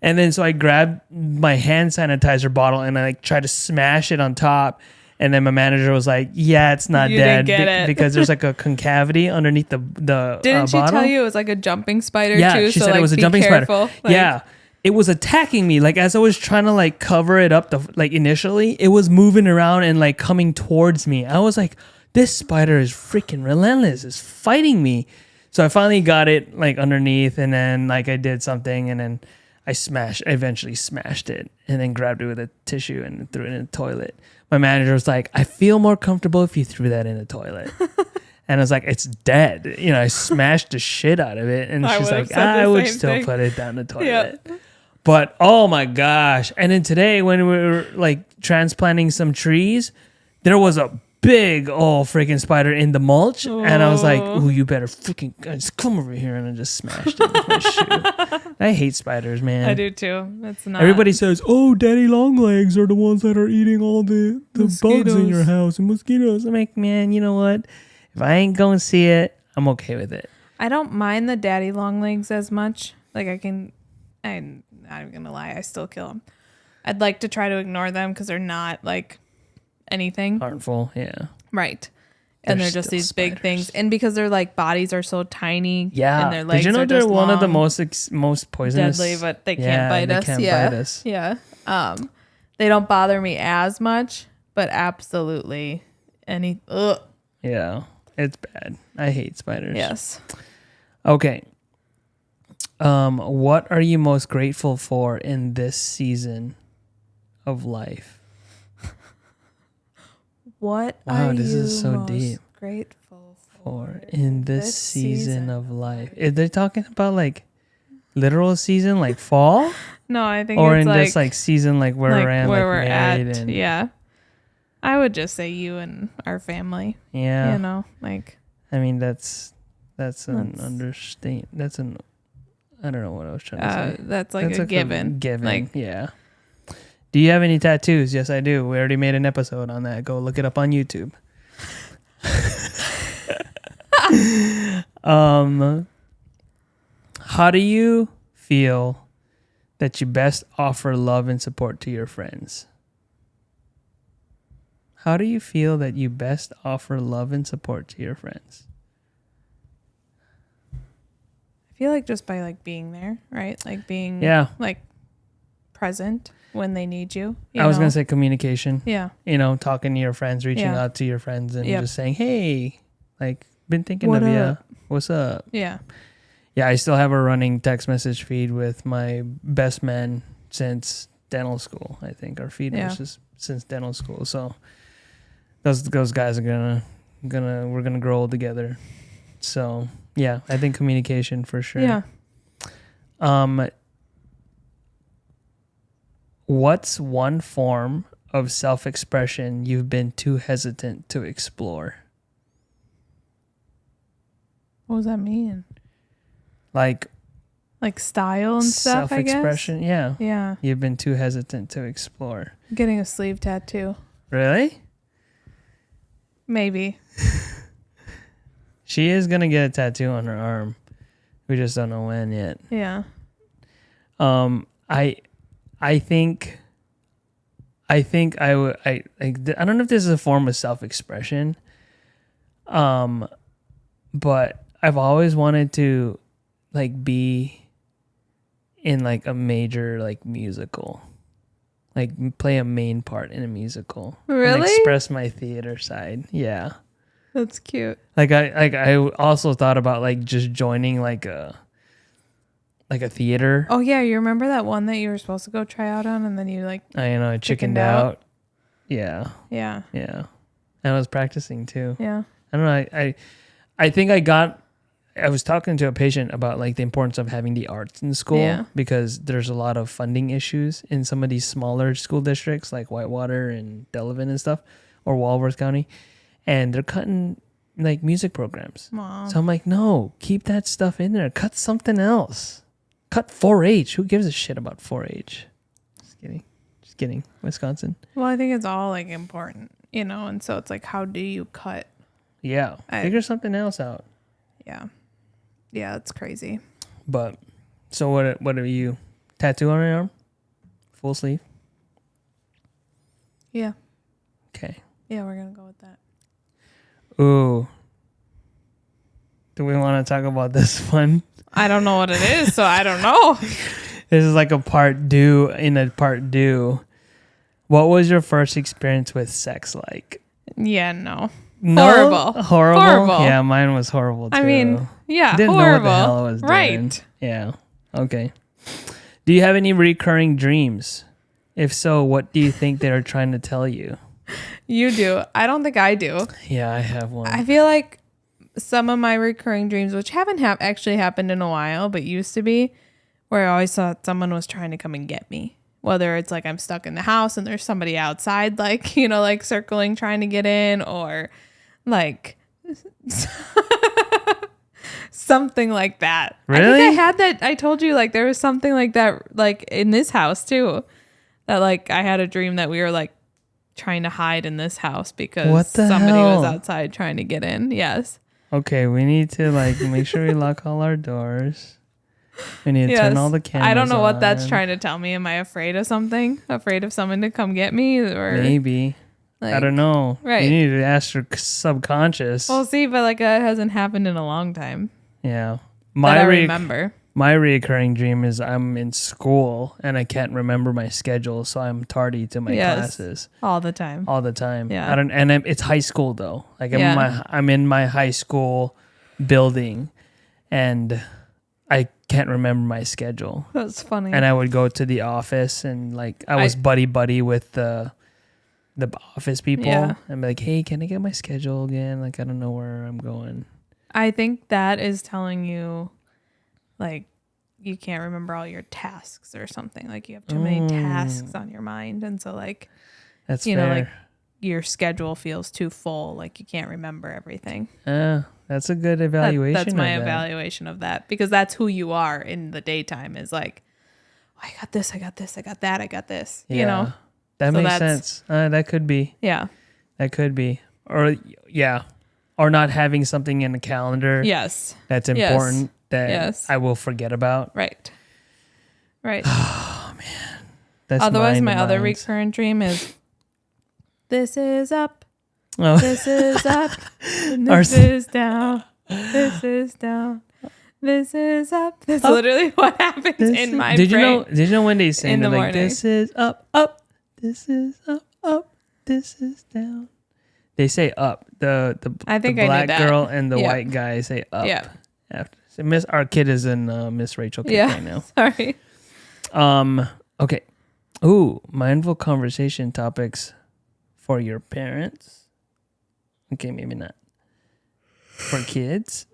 And then so I grabbed my hand sanitizer bottle and I like tried to smash it on top. And then my manager was like, "Yeah, it's not You dead didn't get it. because there's like a concavity underneath the Didn't she bottle." tell you it was like a jumping spider Yeah, too? she so said like, it was a be jumping careful. spider. Like, Yeah, it was attacking me. Like as I was trying to like cover it up, like initially, it was moving around and like coming towards me. I was like, "This spider is freaking relentless. It's fighting me." So I finally got it like underneath, and then like I did something, and then I eventually smashed it, and then grabbed it with a tissue and threw it in the toilet. My manager was like, "I feel more comfortable if you threw that in the toilet." And I was like, "It's dead." You know, I smashed the shit out of it. And she's like, "I would still put it down the toilet." Yep. But oh my gosh. And then today when we were like transplanting some trees, there was a big freaking spider in the mulch. Oh. And I was like, "Ooh, you better freaking just come over here." And I just smashed it with my shoe. I hate spiders, man. I do too. It's not. Everybody says, "Oh, daddy long legs are the ones that are eating all the bugs in your house and mosquitoes." I'm like, man, you know what? If I ain't going to see it, I'm okay with it. I don't mind the daddy long legs as much. Like I'm not even going to lie. I still kill them. I'd like to try to ignore them because they're not like anything harmful. Yeah. Right. And they're just these spiders. Big things. And because their like bodies are so tiny. Yeah. And their legs Did you know are they're just one long, of the most poisonous? Deadly, but they can't bite us. Bite us. Yeah. They don't bother me as much, but absolutely Yeah. It's bad. I hate spiders. Yes. Okay. What are you most grateful for in this season of life? What are this you is so most deep. grateful for in this season of life? Are they talking about like literal season, like fall? No, I think or it's in like, this like season, like where we're at, where like we're married at. and Yeah, I would just say you and our family. Yeah, you know, like I mean that's an understatement. I don't know what I was trying to say. That's like a given. Given, like, yeah. Do you have any tattoos? Yes, I do. We already made an episode on that. Go look it up on YouTube. How do you feel that you best offer love and support to your friends? How do you feel that you best offer love and support to your friends? I feel like just by like being there, right? Like being like present when they need you. I was going to say communication. Yeah. You know, talking to your friends, reaching out to your friends and just saying, "Hey, like been thinking of you. What's up?" Yeah. Yeah, I still have a running text message feed with my best man since dental school. I think our feed was just since dental school. So those guys are we're gonna grow old together. So yeah, I think communication for sure. Yeah. What's one form of self-expression you've been too hesitant to explore? What does that mean? Like style and stuff, I guess? Self-expression, yeah. Yeah. You've been too hesitant to explore. Getting a sleeve tattoo. Really? Maybe. She is going to get a tattoo on her arm. We just don't know when yet. Yeah. I think I would. I don't know if this is a form of self-expression. But I've always wanted to, like, be in like a major like musical, like play a main part in a musical. Really? And express my theater side. Yeah. That's cute. I also thought about like just joining like a theater. Oh yeah, you remember that one that you were supposed to go try out on, and then you like I chickened out. Yeah. Yeah. Yeah. And I was practicing too. Yeah. I don't know. I think I was talking to a patient about like the importance of having the arts in school because there's a lot of funding issues in some of these smaller school districts like Whitewater and Delavan and stuff, or Walworth County, and they're cutting like music programs. Wow. So I'm like, no, keep that stuff in there. Cut something else. Cut 4-H. Who gives a shit about 4-H? Just kidding. Wisconsin. Well, I think it's all like important, you know, and so it's like, how do you cut? Yeah. Figure something else out. Yeah. Yeah, it's crazy. But so what are you Tattoo on your arm? Full sleeve? Yeah. Okay. Yeah, we're going to go with that. Ooh. Do we want to talk about this one? I don't know what it is, so I don't know. This is like a part due in a part due. What was your first experience with sex like? Yeah, no. No? Horrible. Horrible? Yeah, mine was horrible too. I mean, yeah, Didn't horrible. know what the hell I was doing. Right. Yeah. Okay. Do you have any recurring dreams? If so, what do you think they're trying to tell you? You do. I don't think I do. Yeah, I have one. I feel like some of my recurring dreams, which haven't actually happened in a while, but used to be, where I always thought someone was trying to come and get me. Whether it's like I'm stuck in the house and there's somebody outside, like, you know, like circling, trying to get in, or like something like that. Really? I think I had that. I told you, like, there was something like that, like in this house too, that like I had a dream that we were like trying to hide in this house because somebody was outside trying to get in. Yes. Okay, we need to like make sure we lock all our doors. We need to turn all the cameras I don't know what on. that's trying to tell me. Am I afraid of something? Afraid of someone to come get me? Or maybe. like, I don't know. Right. You need to ask your subconscious. We'll see, but like it hasn't happened in a long time. Yeah. I remember. My reoccurring dream is I'm in school and I can't remember my schedule, so I'm tardy to my classes All the time. all the time. Yeah. It's high school though. Like I'm in my high school building, and I can't remember my schedule. That's funny. And I would go to the office and like I was buddy with the office people. Yeah. And be like, hey, can I get my schedule again? Like I don't know where I'm going. I think that is telling you, like, you can't remember all your tasks or something. Like you have too many tasks on your mind, and so like, that's you fair. know, like your schedule feels too full. Like you can't remember everything. That's a good evaluation. That's my evaluation of that, because that's who you are in the daytime. Is like, oh, I got this, I got this, I got that, I got this. Yeah. You know, that makes sense. That could be. Yeah. That could be. Or yeah. Or not having something in the calendar. Yes. That's important that I will forget about. Right. Right. Oh man. That's otherwise my other recurrent dream is, this is up. Oh. This is up. And this is down. This is down. This is up. That's literally what happens in my brain. Did you know when they sing in the like, morning. this is up, up, this is up, up, this is down. They say up. The black girl and the white guy say up. Yeah. After. So our kid is in Miss Rachel Kick right now. Sorry. Okay. Ooh, mindful conversation topics for your parents. Okay, maybe not. For kids.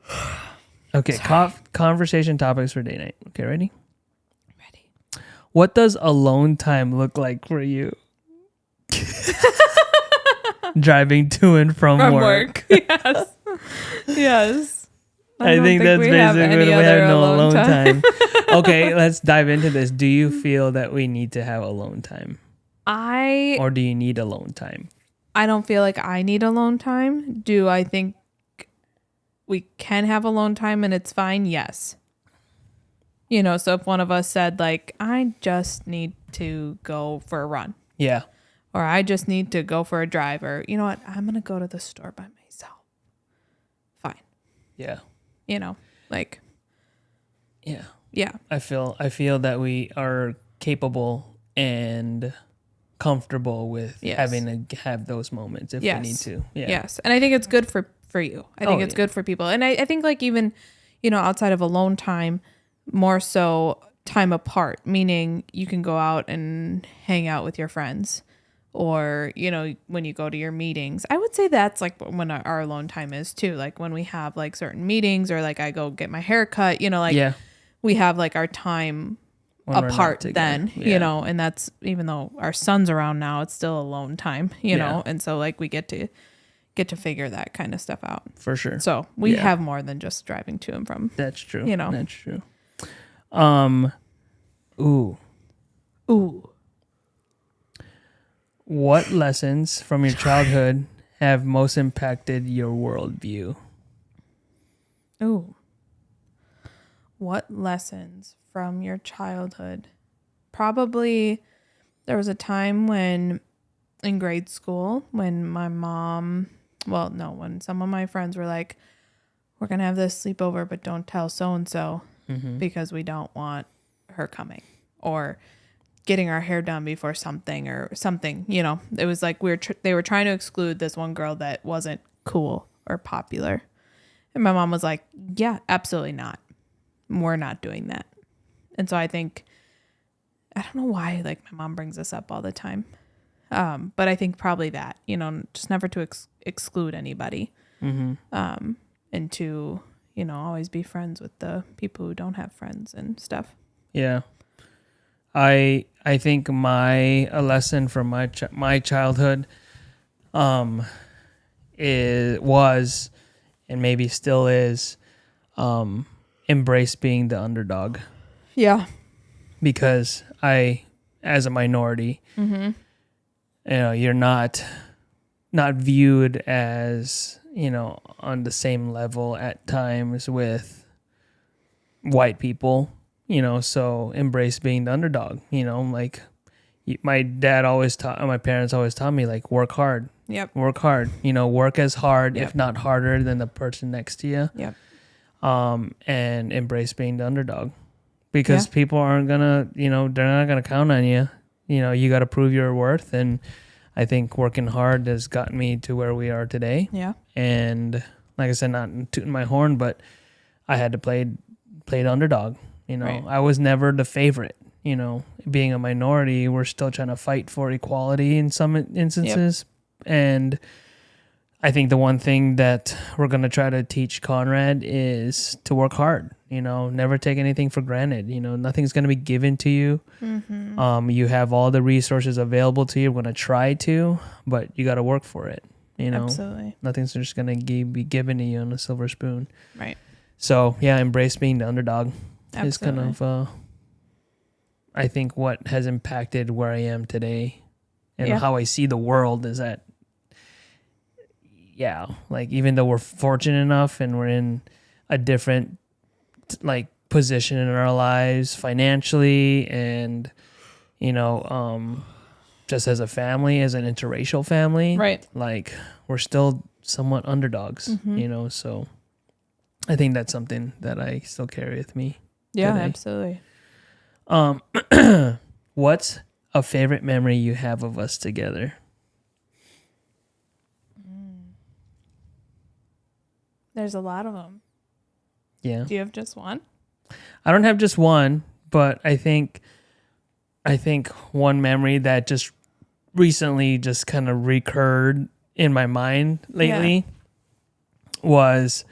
Okay, conversation topics for day night. Okay, ready? Ready. What does alone time look like for you? Driving to and from work. Yes. Yes. I think that's basically we have no alone time. Okay, let's dive into this. Do you feel that we need to have alone time? Or do you need alone time? I don't feel like I need alone time. Do I think we can have alone time and it's fine? Yes. You know, so if one of us said like, I just need to go for a run. Yeah. Or I just need to go for a drive, or you know what, I'm going to go to the store by myself. Fine. Yeah. You know, like. Yeah. Yeah. I feel that we are capable and comfortable with having to have those moments if we need to. Yeah. Yes. And I think it's good for you. I think it's good for people. And I think like even, you know, outside of alone time, more so time apart, meaning you can go out and hang out with your friends, or, you know, when you go to your meetings. I would say that's like when our alone time is too. Like when we have like certain meetings, or like I go get my hair cut, you know, like we have like our time when apart then, you know, and that's, even though our son's around now, it's still alone time, you know? And so like we get to figure that kind of stuff out. For sure. So we have more than just driving to and from. That's true. You know, that's true. Ooh. What lessons from your childhood have most impacted your worldview? Ooh. What lessons from your childhood probably there was a time when in grade school when my mom, well, no, when some of my friends were like, we're going to have this sleepover, but don't tell so-and-so because we don't want her coming or getting our hair done before something or something, you know. It was like they were trying to exclude this one girl that wasn't cool or popular. And my mom was like, yeah, absolutely not. We're not doing that. And so I think, I don't know why, like, my mom brings this up all the time. But I think probably that, you know, just never to exclude anybody. And to, you know, always be friends with the people who don't have friends and stuff. Yeah. I think a lesson from my childhood was and maybe still is embrace being the underdog. Yeah. Because as a minority, you know, you're not viewed as, you know, on the same level at times with white people, you know, so embrace being the underdog, you know, like my parents always taught me, like, work hard. Yep. Work hard, you know, work as hard, if not harder than the person next to you. Yep. And embrace being the underdog because people aren't gonna, you know, they're not gonna count on you. You know, you got to prove your worth. And I think working hard has gotten me to where we are today. Yeah. And like I said, not tooting my horn, but I had to play the underdog. You know, I was never the favorite. You know, being a minority, we're still trying to fight for equality in some instances. And I think the one thing that we're going to try to teach Conrad is to work hard, you know, never take anything for granted. You know, nothing's going to be given to you. You have all the resources available to you. We're going to try to, but you got to work for it. You know, absolutely. Nothing's just going to be given to you on a silver spoon. Right. So yeah, embrace being the underdog. Absolutely. Is kind of, I think what has impacted where I am today and how I see the world is that, like, even though we're fortunate enough and we're in a different, like, position in our lives financially and, you know, just as a family, as an interracial family, right? Like, we're still somewhat underdogs, you know, so I think that's something that I still carry with me. Yeah, today. absolutely. What's a favorite memory you have of us together? There's a lot of them. Yeah. Do you have just one? I don't have just one, but I think one memory that just recently just kind of recurred in my mind lately was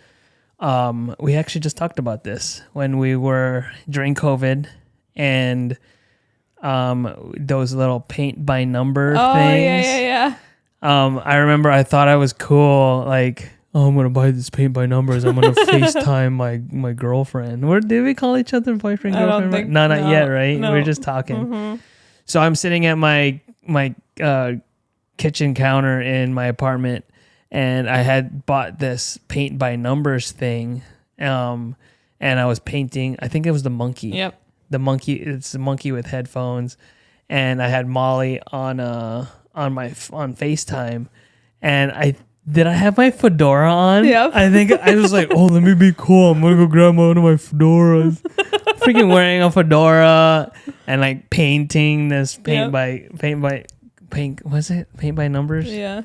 we actually just talked about this when we were during COVID and those little paint by number things. Yeah. I remember I thought I was cool, like, oh, I'm gonna buy this paint by numbers. I'm gonna FaceTime my girlfriend. What did we call each other, boyfriend, girlfriend? Not yet, right? No. We were just talking. So I'm sitting at my kitchen counter in my apartment, and I had bought this paint by numbers thing, and I was painting. I think it was the monkey. Yep. The monkey. It's the monkey with headphones, and I had Molly on FaceTime, and I have my fedora on. Yep. I think I was like, oh, let me be cool. I'm gonna go grab one of my fedoras. Freaking wearing a fedora and like painting this paint by numbers. Yeah.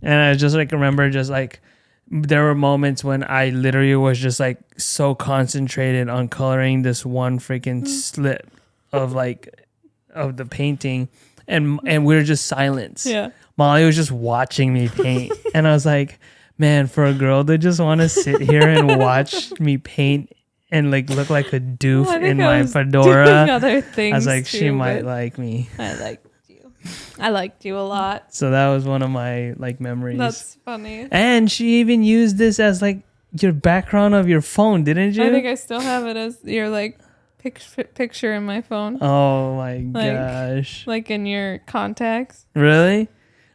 And I just like remember just like there were moments when I literally was just like so concentrated on coloring this one freaking slip of the painting, and we were just silent. Yeah. Molly was just watching me paint, and I was like, man, for a girl to just want to sit here and watch me paint and like look like a doof in my fedora, other things I was like, too, she might like me. I liked you. I liked you a lot. So that was one of my like memories. That's funny. And she even used this as like your background of your phone, didn't you? I think I still have it as your like picture in my phone. Oh my gosh. Like in your contacts. Really?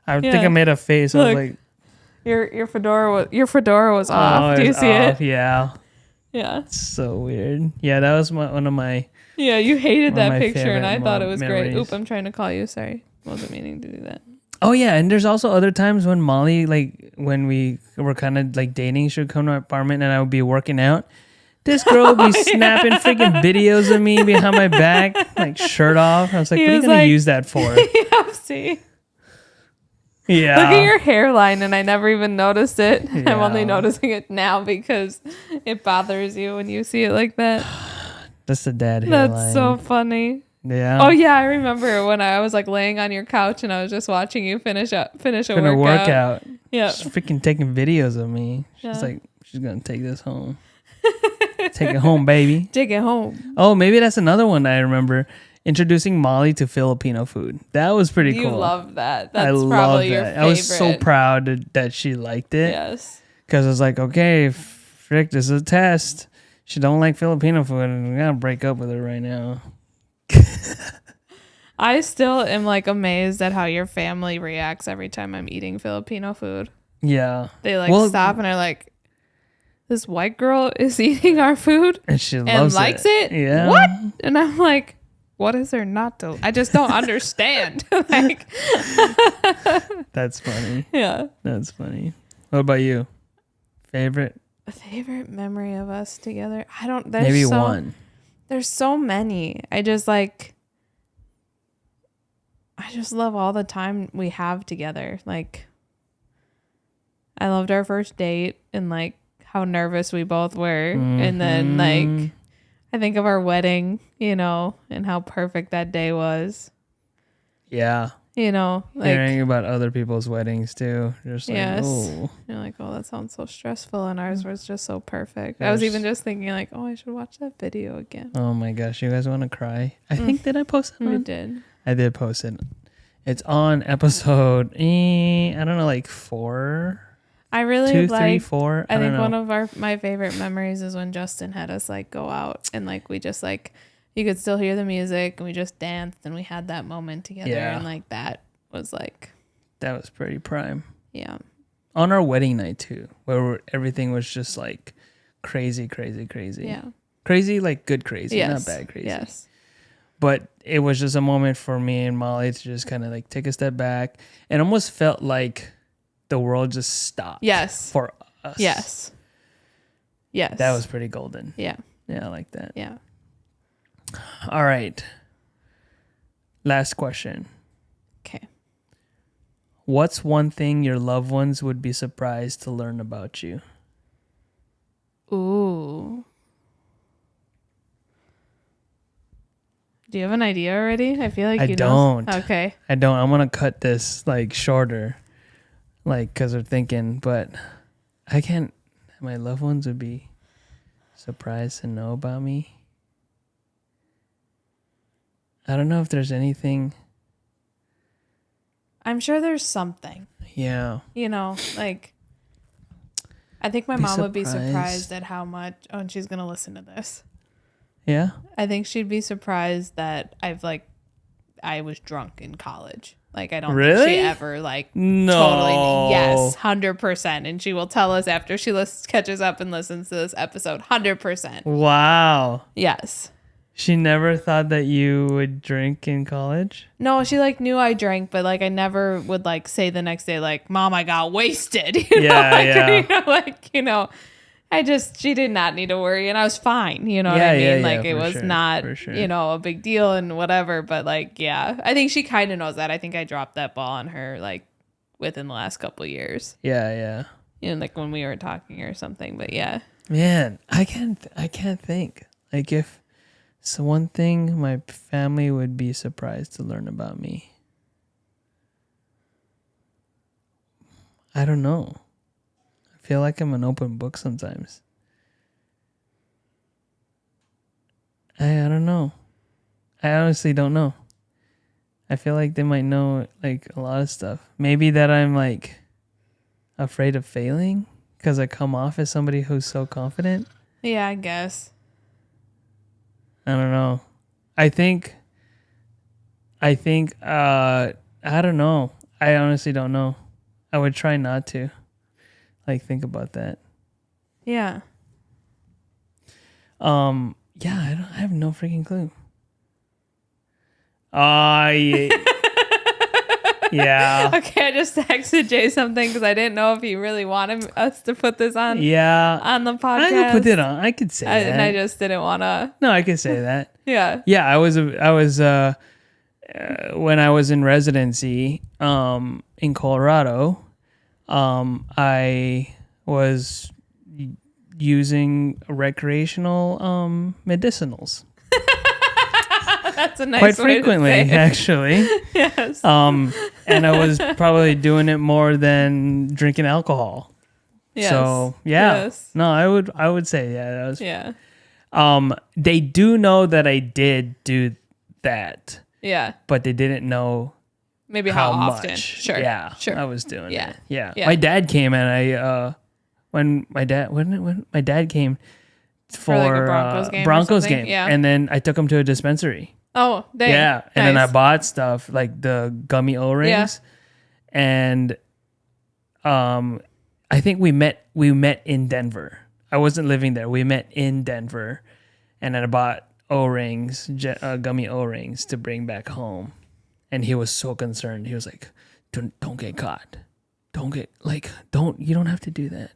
I think I made a face. I was like, your fedora was off. Do you see it? Yeah. Yeah. It's so weird. Yeah, that was one of my Yeah, you hated One of that my picture, and favorite I thought it was great. memories. Oop, I'm trying to call you. Sorry. Wasn't meaning to do that. Oh yeah, and there's also other times when Molly, like when we were kind of like dating, she would come to my apartment and I would be working out. This girl would be snapping freaking videos of me behind my back, like shirt off. I was like, He what are you was gonna like- use that for? Yeah, see. Yeah. Look at your hairline, and I never even noticed it. I'm only Yeah. noticing it now because it bothers you when you see it like that. That's the dad hairline. That's so funny. Yeah. Oh yeah, I remember when I was like laying on your couch and I was just watching you finish a Gonna workout. Yeah. She's freaking taking videos of me. She's Yeah. like, she's gonna take this home. Take it home, baby. Take it home. Oh, maybe that's another one I remember. Introducing Molly to Filipino food. That was pretty You cool. love that. I That's love probably your that. favorite. I was so proud that she liked it. Yes. Because I was like, okay, frick, this is a test. She don't like Filipino food, and we gotta break up with her right now. I still am like amazed at how your family reacts every time I'm eating Filipino food. Yeah. They like Well, stop and are like, this white girl is eating our food And she and loves likes it. Yeah. What? And I'm like, what is there not to? I just don't understand. Like, That's funny. yeah. That's funny. What about you? Favorite? A favorite memory of us together? I don't. There's Maybe so, one. There's so many. I just love all the time we have together. Like, I loved our first date and like how nervous we both were. And then like, I think of our wedding, you know, and how perfect that day was, Yeah. you know, like, Hearing about other people's weddings too. Just like, yes. oh. You're like, oh, that sounds so stressful. And ours was just so perfect. I was even just thinking like, oh, I should watch that video again. Oh my gosh, you guys want to cry? I think, did I post it We on? did. I did post it. It's on episode, I don't know, like 4, I really 2, like 3, 4. I think don't know. one of my favorite memories is when Justin had us like go out and like we just like you could still hear the music and we just danced and we had that moment together Yeah. and like that was like That was pretty prime. yeah. On our wedding night too, where everything was just like crazy. Yeah. Crazy, like good crazy, Yes. not bad crazy. Yes. But it was just a moment for me and Molly to just kind of like take a step back and almost felt like the world just stopped. Yes. For us. Yes. Yes. That was pretty golden. yeah. Yeah, I like that. Yeah. All right. Last question. Okay. What's one thing your loved ones would be surprised to learn about you? Ooh. Do you have an idea already? I feel like I you don't. know. Okay. I don't. I want to cut this like shorter, like because they're thinking, but I can't. My loved ones would be surprised to know about me. I don't know if there's anything. I'm sure there's something. Yeah. You know, like I think my Be mom would be surprised. surprised at how much and she's gonna listen to this. Yeah. I think she'd be surprised that I was drunk in college. Like I don't think Really? she ever like No. totally yes 100%, and she will tell us after she catches up and listens to this episode 100%. Wow. Yes. She never thought that you would drink in college? No, she like knew I drank, but like I never would like say the next day like, "Mom, I got wasted." You know, Yeah, like, yeah. You know, like she did not need to worry, and I was fine. You know what Yeah, I mean? yeah, Like yeah, it for was sure, not for sure. you know a big deal and whatever. But like yeah, I think she kind of knows that. I think I dropped that ball on her like within the last couple of years. Yeah, yeah. You know, like when we were talking or something. But yeah, Man, I can't think. Like if so one thing my family would be surprised to learn about me. I don't know. I feel like I'm an open book sometimes. I don't know. I honestly don't know. I feel like they might know like a lot of stuff. Maybe that I'm like afraid of failing because I come off as somebody who's so confident. yeah, I guess. I don't know. I think I don't know. I honestly don't know. I would try not to like think about that. Yeah. Yeah, I have no freaking clue. Yeah. Yeah. Okay, I just texted Jay something because I didn't know if he really wanted us to put this on Yeah. on the podcast. I could put it on. I could say that. And I just didn't want to. No, I could say that. Yeah. Yeah, I was when I was in residency in Colorado, I was using recreational medicinals. That's a nice Quite way frequently, to say it. actually. Yes. And I was probably doing it more than drinking alcohol. Yes. So yeah, Yes. no, I would say that was. Yeah. They do know that I did do that, Yeah. but they didn't know Maybe how often. much. Sure. Yeah, Sure. I was doing Yeah. it. Yeah. Yeah. My dad came and when my dad came for like a Broncos game or Broncos something? game, Yeah. and then I took him to a dispensary. Oh, dang. Yeah, and then I Nice. bought stuff like the gummy O-rings, and I think we met in Denver. I wasn't living there. We met in Denver, and then I bought O-rings, gummy O-rings to bring back home, and he was so concerned. He was like, "Don't get caught. You don't have to do that.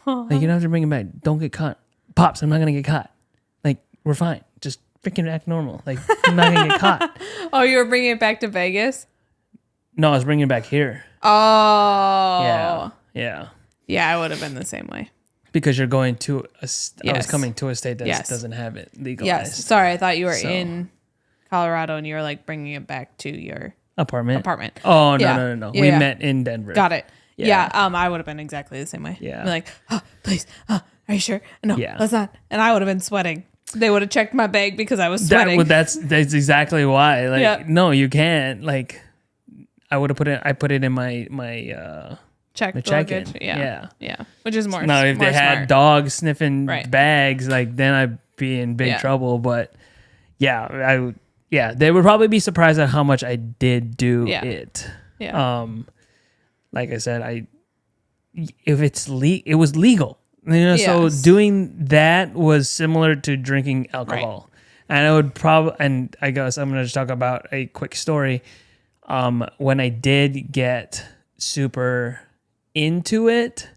Like you don't have to bring it back. Don't get caught, Pops. I'm not gonna get caught. Like we're fine. Just freaking act normal. Like I'm not gonna get caught." Oh, you were bringing it back to Vegas? No, I was bringing it back here. Oh. Yeah, yeah. Yeah, I would have been the same way. Because you're going to I was Yes. coming to a state that Yes. doesn't have it legalized. Yes. Sorry, I thought you were So. in Colorado and you were like bringing it back to your Apartment. Yeah. Oh no. Yeah, We yeah. met in Denver. Got it. Yeah. Yeah. I would have been exactly the same way. Yeah. Be like, oh, please. Are you sure? No, Yeah. let's not. And I would have been sweating. They would have checked my bag because I was sweating. That's exactly why. Like Yeah. no, you can't. Like I would have put it in my Check the the check-in. luggage. Yeah. Yeah. Which is more. now if more they had smart. dogs sniffing Right. bags, like then I'd be in big Yeah. trouble. But yeah, they would probably be surprised at how much I did do Yeah. it. Yeah. Like I said, if it was legal. So Yes. doing that was similar to drinking alcohol. And I would and I guess I'm going to just talk about a quick story. When I did get super into it,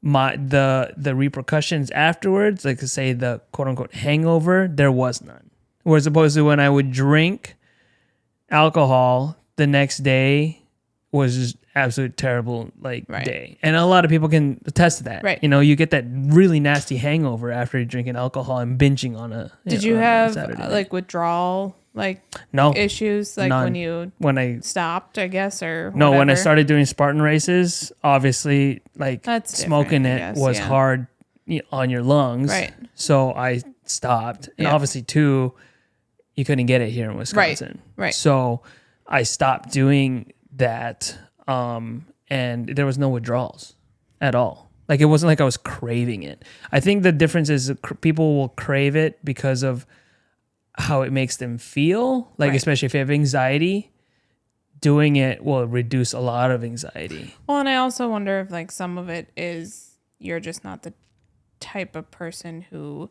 the repercussions afterwards, like to say the quote unquote hangover, there was none. Whereas opposed to when I would drink alcohol, the next day was just absolute terrible Right. day. And a lot of people can attest to that. Right. You get that really nasty hangover after you're drinking alcohol and binging on a Did you on a have Saturday night. like withdrawal no issues like None. when you when I stopped, I guess, or no when I whatever? started doing Spartan races, obviously That's smoking different, I it guess, was yeah. hard on your lungs. Right. So I stopped. And Yeah. obviously too, you couldn't get it here in Wisconsin. Right. So I stopped doing that. And there was no withdrawals at all. Like it wasn't like I was craving it. I think the difference is people will crave it because of how it makes them feel. Like Right. especially if you have anxiety, doing it will reduce a lot of anxiety. Well, and I also wonder if like some of it is you're just not the type of person who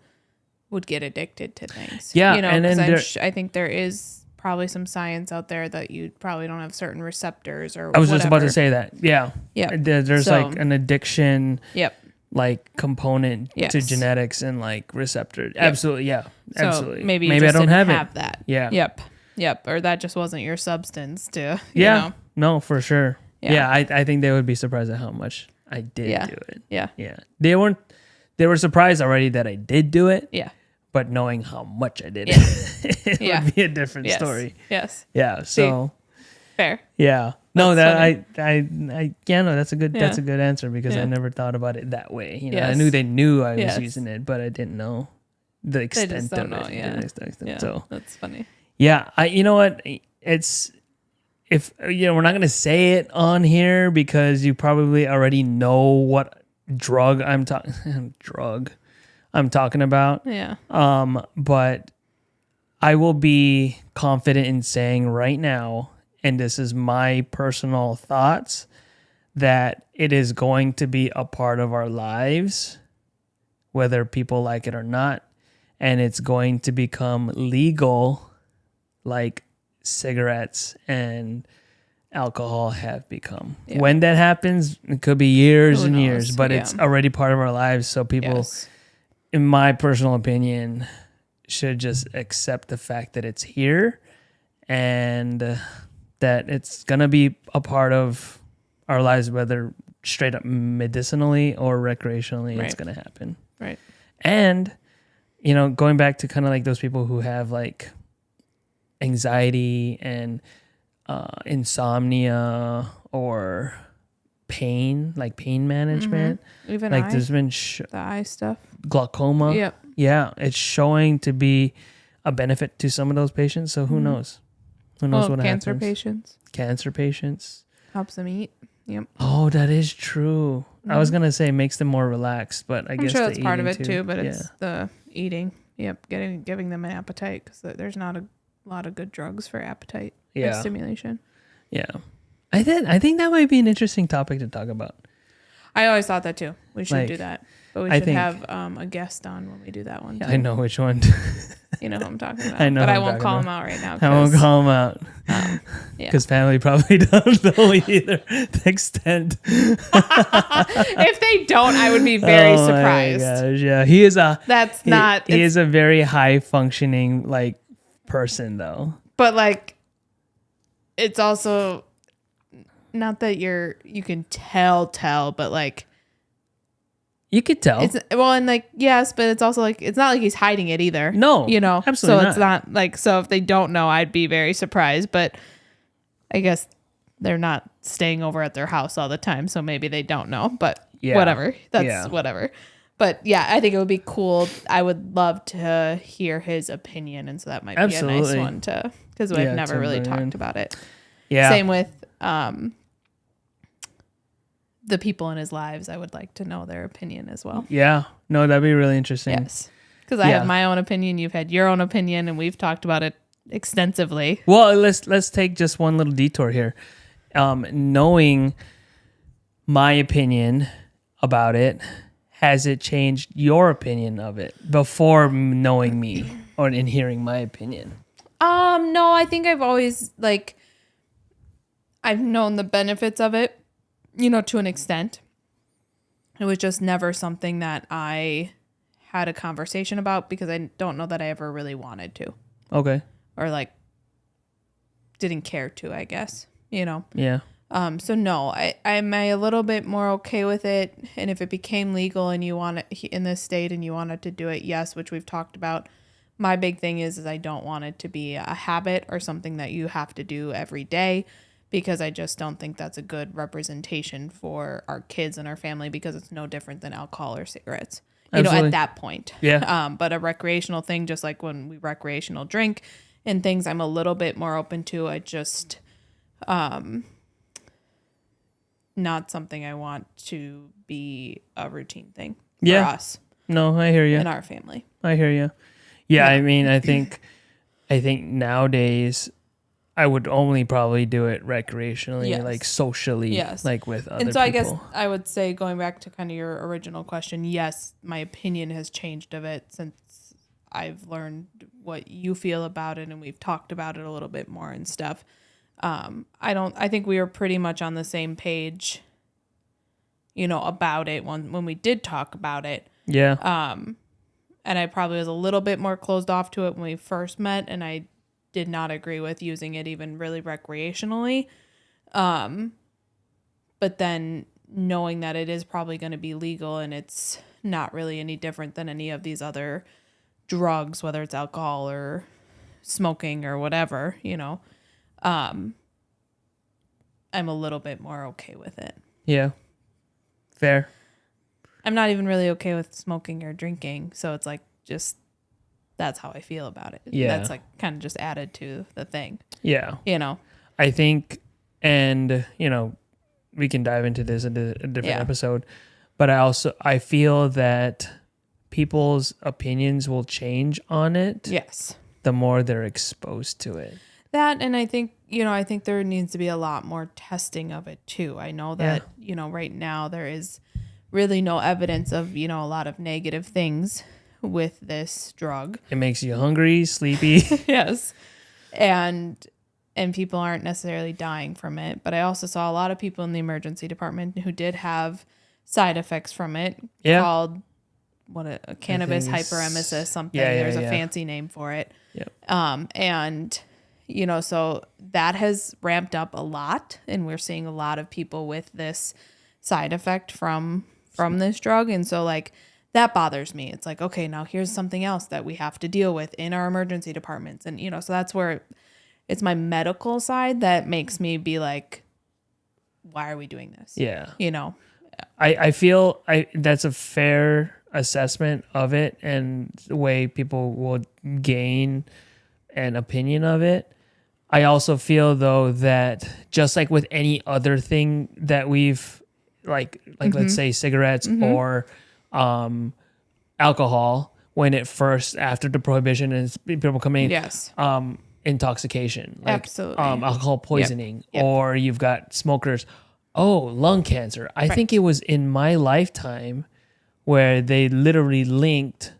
would get addicted to things. Yeah, you know, and then because I think there is probably some science out there that you probably don't have certain receptors or I was just about to whatever. say that. Yeah. Yeah. There's So- like an addiction Yep. like component to Yes. genetics and like receptor. Absolutely. Yeah. So Absolutely. maybe you I just don't didn't have it. that. Yeah. Yep. Or that just wasn't your substance to, you Yeah. know. No, for sure. Yeah. Yeah. I think they would be surprised at how much I did Yeah. do it. Yeah. Yeah. They were surprised already that I did do it, Yeah. but knowing how much I did Yeah. it Yeah. would be a different Yes. story. Yes. Yeah. So Fair. yeah. No, That's that's a good Yeah. answer because I Yeah. never thought about it that way. I Yes. knew they knew I was Yes. using it, but I didn't know the extent just of don't know, it. yeah. The extent. Yeah. So That's funny. yeah, you know what? It's if we're not gonna say it on here because you probably already know what drug I'm talking about. Yeah. But I will be confident in saying right now, and this is my personal thoughts, that it is going to be a part of our lives, whether people like it or not, and it's going to become legal like cigarettes and alcohol have become. Yeah. When that happens, it could be years Who and knows? years, but it's already part of our lives. So people, Yes. in my personal opinion, should just accept the fact that it's here and that it's going to be a part of our lives, whether straight up medicinally or recreationally, it's Right. going to happen. Right. And, you know, going back to kind of like those people who have like anxiety and insomnia or pain, like pain management, Even like eye, there's been the eye stuff. glaucoma. Yep. Yeah, it's showing to be a benefit to some of those patients. So who knows? Who knows what cancer happens? patients. Cancer patients. Helps them eat. Yep. Oh, that is true. I was gonna say makes them more relaxed, but I I'm guess sure the that's part of it eating too, but it's the eating. Yep. Giving them an appetite because there's not a lot of good drugs for appetite stimulation. Yeah. I think that might be an interesting topic to talk about. I always thought that too. We should do Like, that. But we I should think- have a guest on when we do that one. Too. I know which one. You know who I'm talking about. I know But who I I'm won't talking call about. him out right now. I won't call him out. Yeah. Because family probably don't know either the extent. If they don't, I would be very surprised. My gosh, yeah, he is a. That's he- not. He is a very high functioning like person though. But like, it's also not that you can tell, but like. You could tell. It's well, and like yes, but it's also like it's not like he's hiding it either. No, you know, absolutely so it's not like so if they don't know, I'd be very surprised. But I guess they're not staying over at their house all the time, so maybe they don't know. But whatever, that's whatever. But yeah, I think it would be cool. I would love to hear his opinion, and so that might be a nice one to because we've never really talked about it. Yeah, same with the people in his lives. I would like to know their opinion as well. Yeah. No, that'd be really interesting. Yes. Because I have my own opinion. You've had your own opinion, and we've talked about it extensively. Well, let's take just one little detour here. Knowing my opinion about it, has it changed your opinion of it before knowing me or in hearing my opinion? No, I think I've always I've known the benefits of it. You know, to an extent. It was just never something that I had a conversation about because I don't know that I ever really wanted to. Okay. Or like didn't care to, I guess, you know? Yeah. So no, I'm a little bit more okay with it. And if it became legal and you want it in this state and you wanted to do it, yes, which we've talked about. My big thing is I don't want it to be a habit or something that you have to do every day. Because I just don't think that's a good representation for our kids and our family because it's no different than alcohol or cigarettes, you know, at that point. Yeah. But a recreational thing, just like when we recreational drink and things I'm a little bit more open to, I just, not something I want to be a routine thing for us. No, I hear you. In our family. I hear you. Yeah. I mean, I think nowadays, I would only probably do it recreationally, like socially, like with other people. And so I guess I would say, going back to kind of your original question, yes, my opinion has changed of it since I've learned what you feel about it and we've talked about it a little bit more and stuff. I think we were pretty much on the same page, you know, about it when we did talk about it. Yeah. And I probably was a little bit more closed off to it when we first met, and I did not agree with using it even really recreationally. But then knowing that it is probably going to be legal and it's not really any different than any of these other drugs, whether it's alcohol or smoking or whatever, you know, I'm a little bit more okay with it. Yeah. Fair. I'm not even really okay with smoking or drinking. So it's like, just, that's how I feel about it. Yeah. That's like kind of just added to the thing. Yeah. You know? I think, and, you know, we can dive into this in a different episode, but I feel that people's opinions will change on it. Yes. The more they're exposed to it. That, and I think, you know, I think there needs to be a lot more testing of it too. I know that, you know, right now there is really no evidence of, you know, a lot of negative things with this drug. It makes you hungry, sleepy. Yes. And and people aren't necessarily dying from it. But I also saw a lot of people in the emergency department who did have side effects from it called a cannabis hyperemesis something. There's a fancy name for it. Yep. And so that has ramped up a lot, and we're seeing a lot of people with this side effect from this drug. And so like that bothers me. It's like, okay, now here's something else that we have to deal with in our emergency departments. And so that's where it's my medical side that makes me be like, why are we doing this? Yeah. I feel that's a fair assessment of it and the way people will gain an opinion of it. I also feel though that just like with any other thing that we've like let's say cigarettes or alcohol, when it first after the prohibition and people coming intoxication, like absolutely alcohol poisoning, Yep. or you've got smokers, lung cancer. I think it was in my lifetime where they literally linked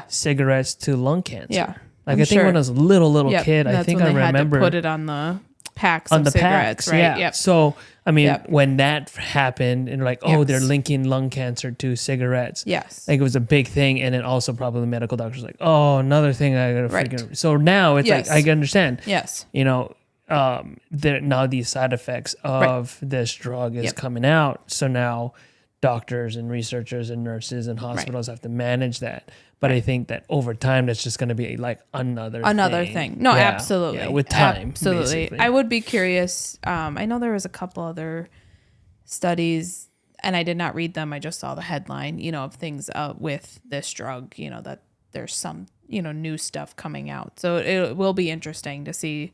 cigarettes to lung cancer. Yeah. Like I think when I was a little kid, I think I remember had to put it on the packs of cigarettes, right? Yeah. Yep. So I mean, when that happened, and like, they're linking lung cancer to cigarettes. Yes. Like it was a big thing, and then also probably the medical doctors like, another thing I gotta freaking. So now it's like I can understand. Yes. There now these side effects of this drug is coming out. So now doctors and researchers and nurses and hospitals have to manage that. But I think that over time, that's just going to be like another thing. No, absolutely. Yeah, with time. Absolutely. Basically. I would be curious. I know there was a couple other studies, and I did not read them. I just saw the headline, of things with this drug, that there's some, new stuff coming out. So it will be interesting to see,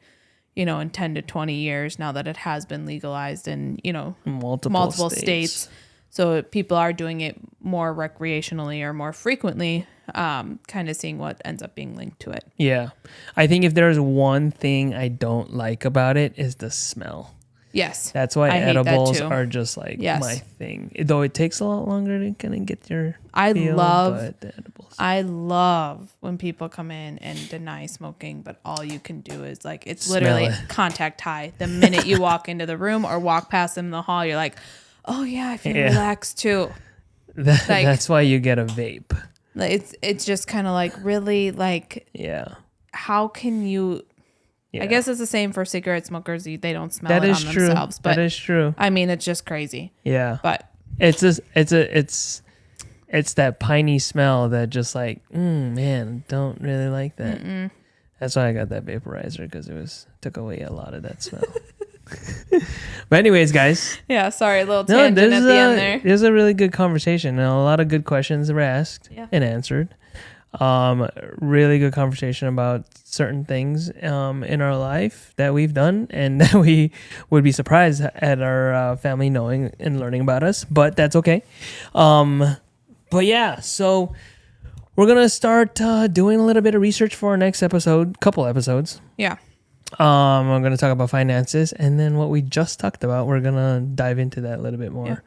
in 10 to 20 years now that it has been legalized in, multiple states. So people are doing it more recreationally or more frequently, kind of seeing what ends up being linked to it. Yeah. I think if there's one thing I don't like about it is the smell. Yes. That's why edibles are just like my thing. Though it takes a lot longer to kind of get your but the edibles. I love when people come in and deny smoking, but all you can do is like, it's literally contact high. The minute you walk into the room or walk past them in the hall, you're like, oh yeah, I feel relaxed too. That's why you get a vape. It's just kind of like, really, like, how can you? I guess it's the same for cigarette smokers. They don't smell it on themselves. But that is true. I mean, it's just crazy. Yeah, but it's that piney smell that just like, man, don't really like that. Mm-mm. That's why I got that vaporizer, because took away a lot of that smell. But anyways, guys. Yeah, sorry, a little tangent at the end there. There's a really good conversation, and a lot of good questions were asked and answered. Really good conversation about certain things in our life that we've done, and that we would be surprised at our family knowing and learning about us, but that's okay. But yeah, so we're gonna start doing a little bit of research for our next couple episodes. Yeah. I'm going to talk about finances, and then what we just talked about, we're going to dive into that a little bit more,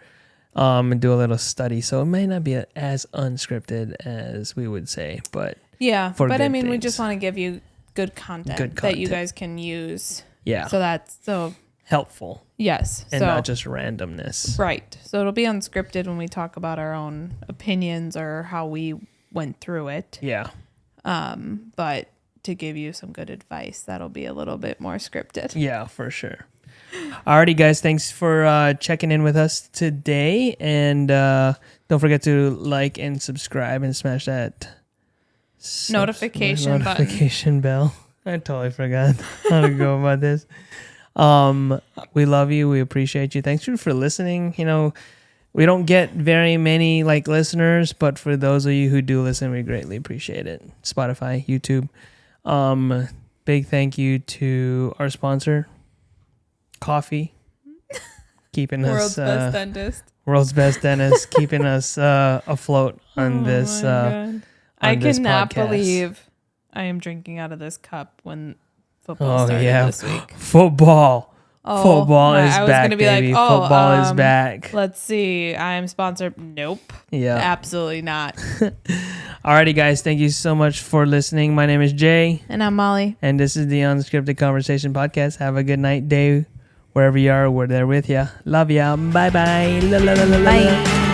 and do a little study. So it may not be as unscripted as we would say, but but I mean, we just want to give you good content that you guys can use. Yeah. So that's helpful. Yes. And not just randomness. Right. So it'll be unscripted when we talk about our own opinions or how we went through it. Yeah. But to give you some good advice, that'll be a little bit more scripted. Yeah, for sure. Alrighty, guys, thanks for checking in with us today, and don't forget to like and subscribe and smash that notification bell. I totally forgot how to go about this. We love you. We appreciate you. Thanks for listening. We don't get very many listeners, but for those of you who do listen, we greatly appreciate it. Spotify, YouTube. Big thank you to our sponsor, Coffee, keeping World's us World's Best Dentist, keeping us afloat on this. I cannot believe I am drinking out of this cup when football started this week. Football. Football is I was back, gonna be baby. like, oh, Football is back. Let's see. I am sponsored. Nope. Yeah. Absolutely not. Alrighty, guys. Thank you so much for listening. My name is Jay. And I'm Molly. And this is the Unscripted Conversation Podcast. Have a good night, day, wherever you are. We're there with you. Love ya. Bye-bye. Bye.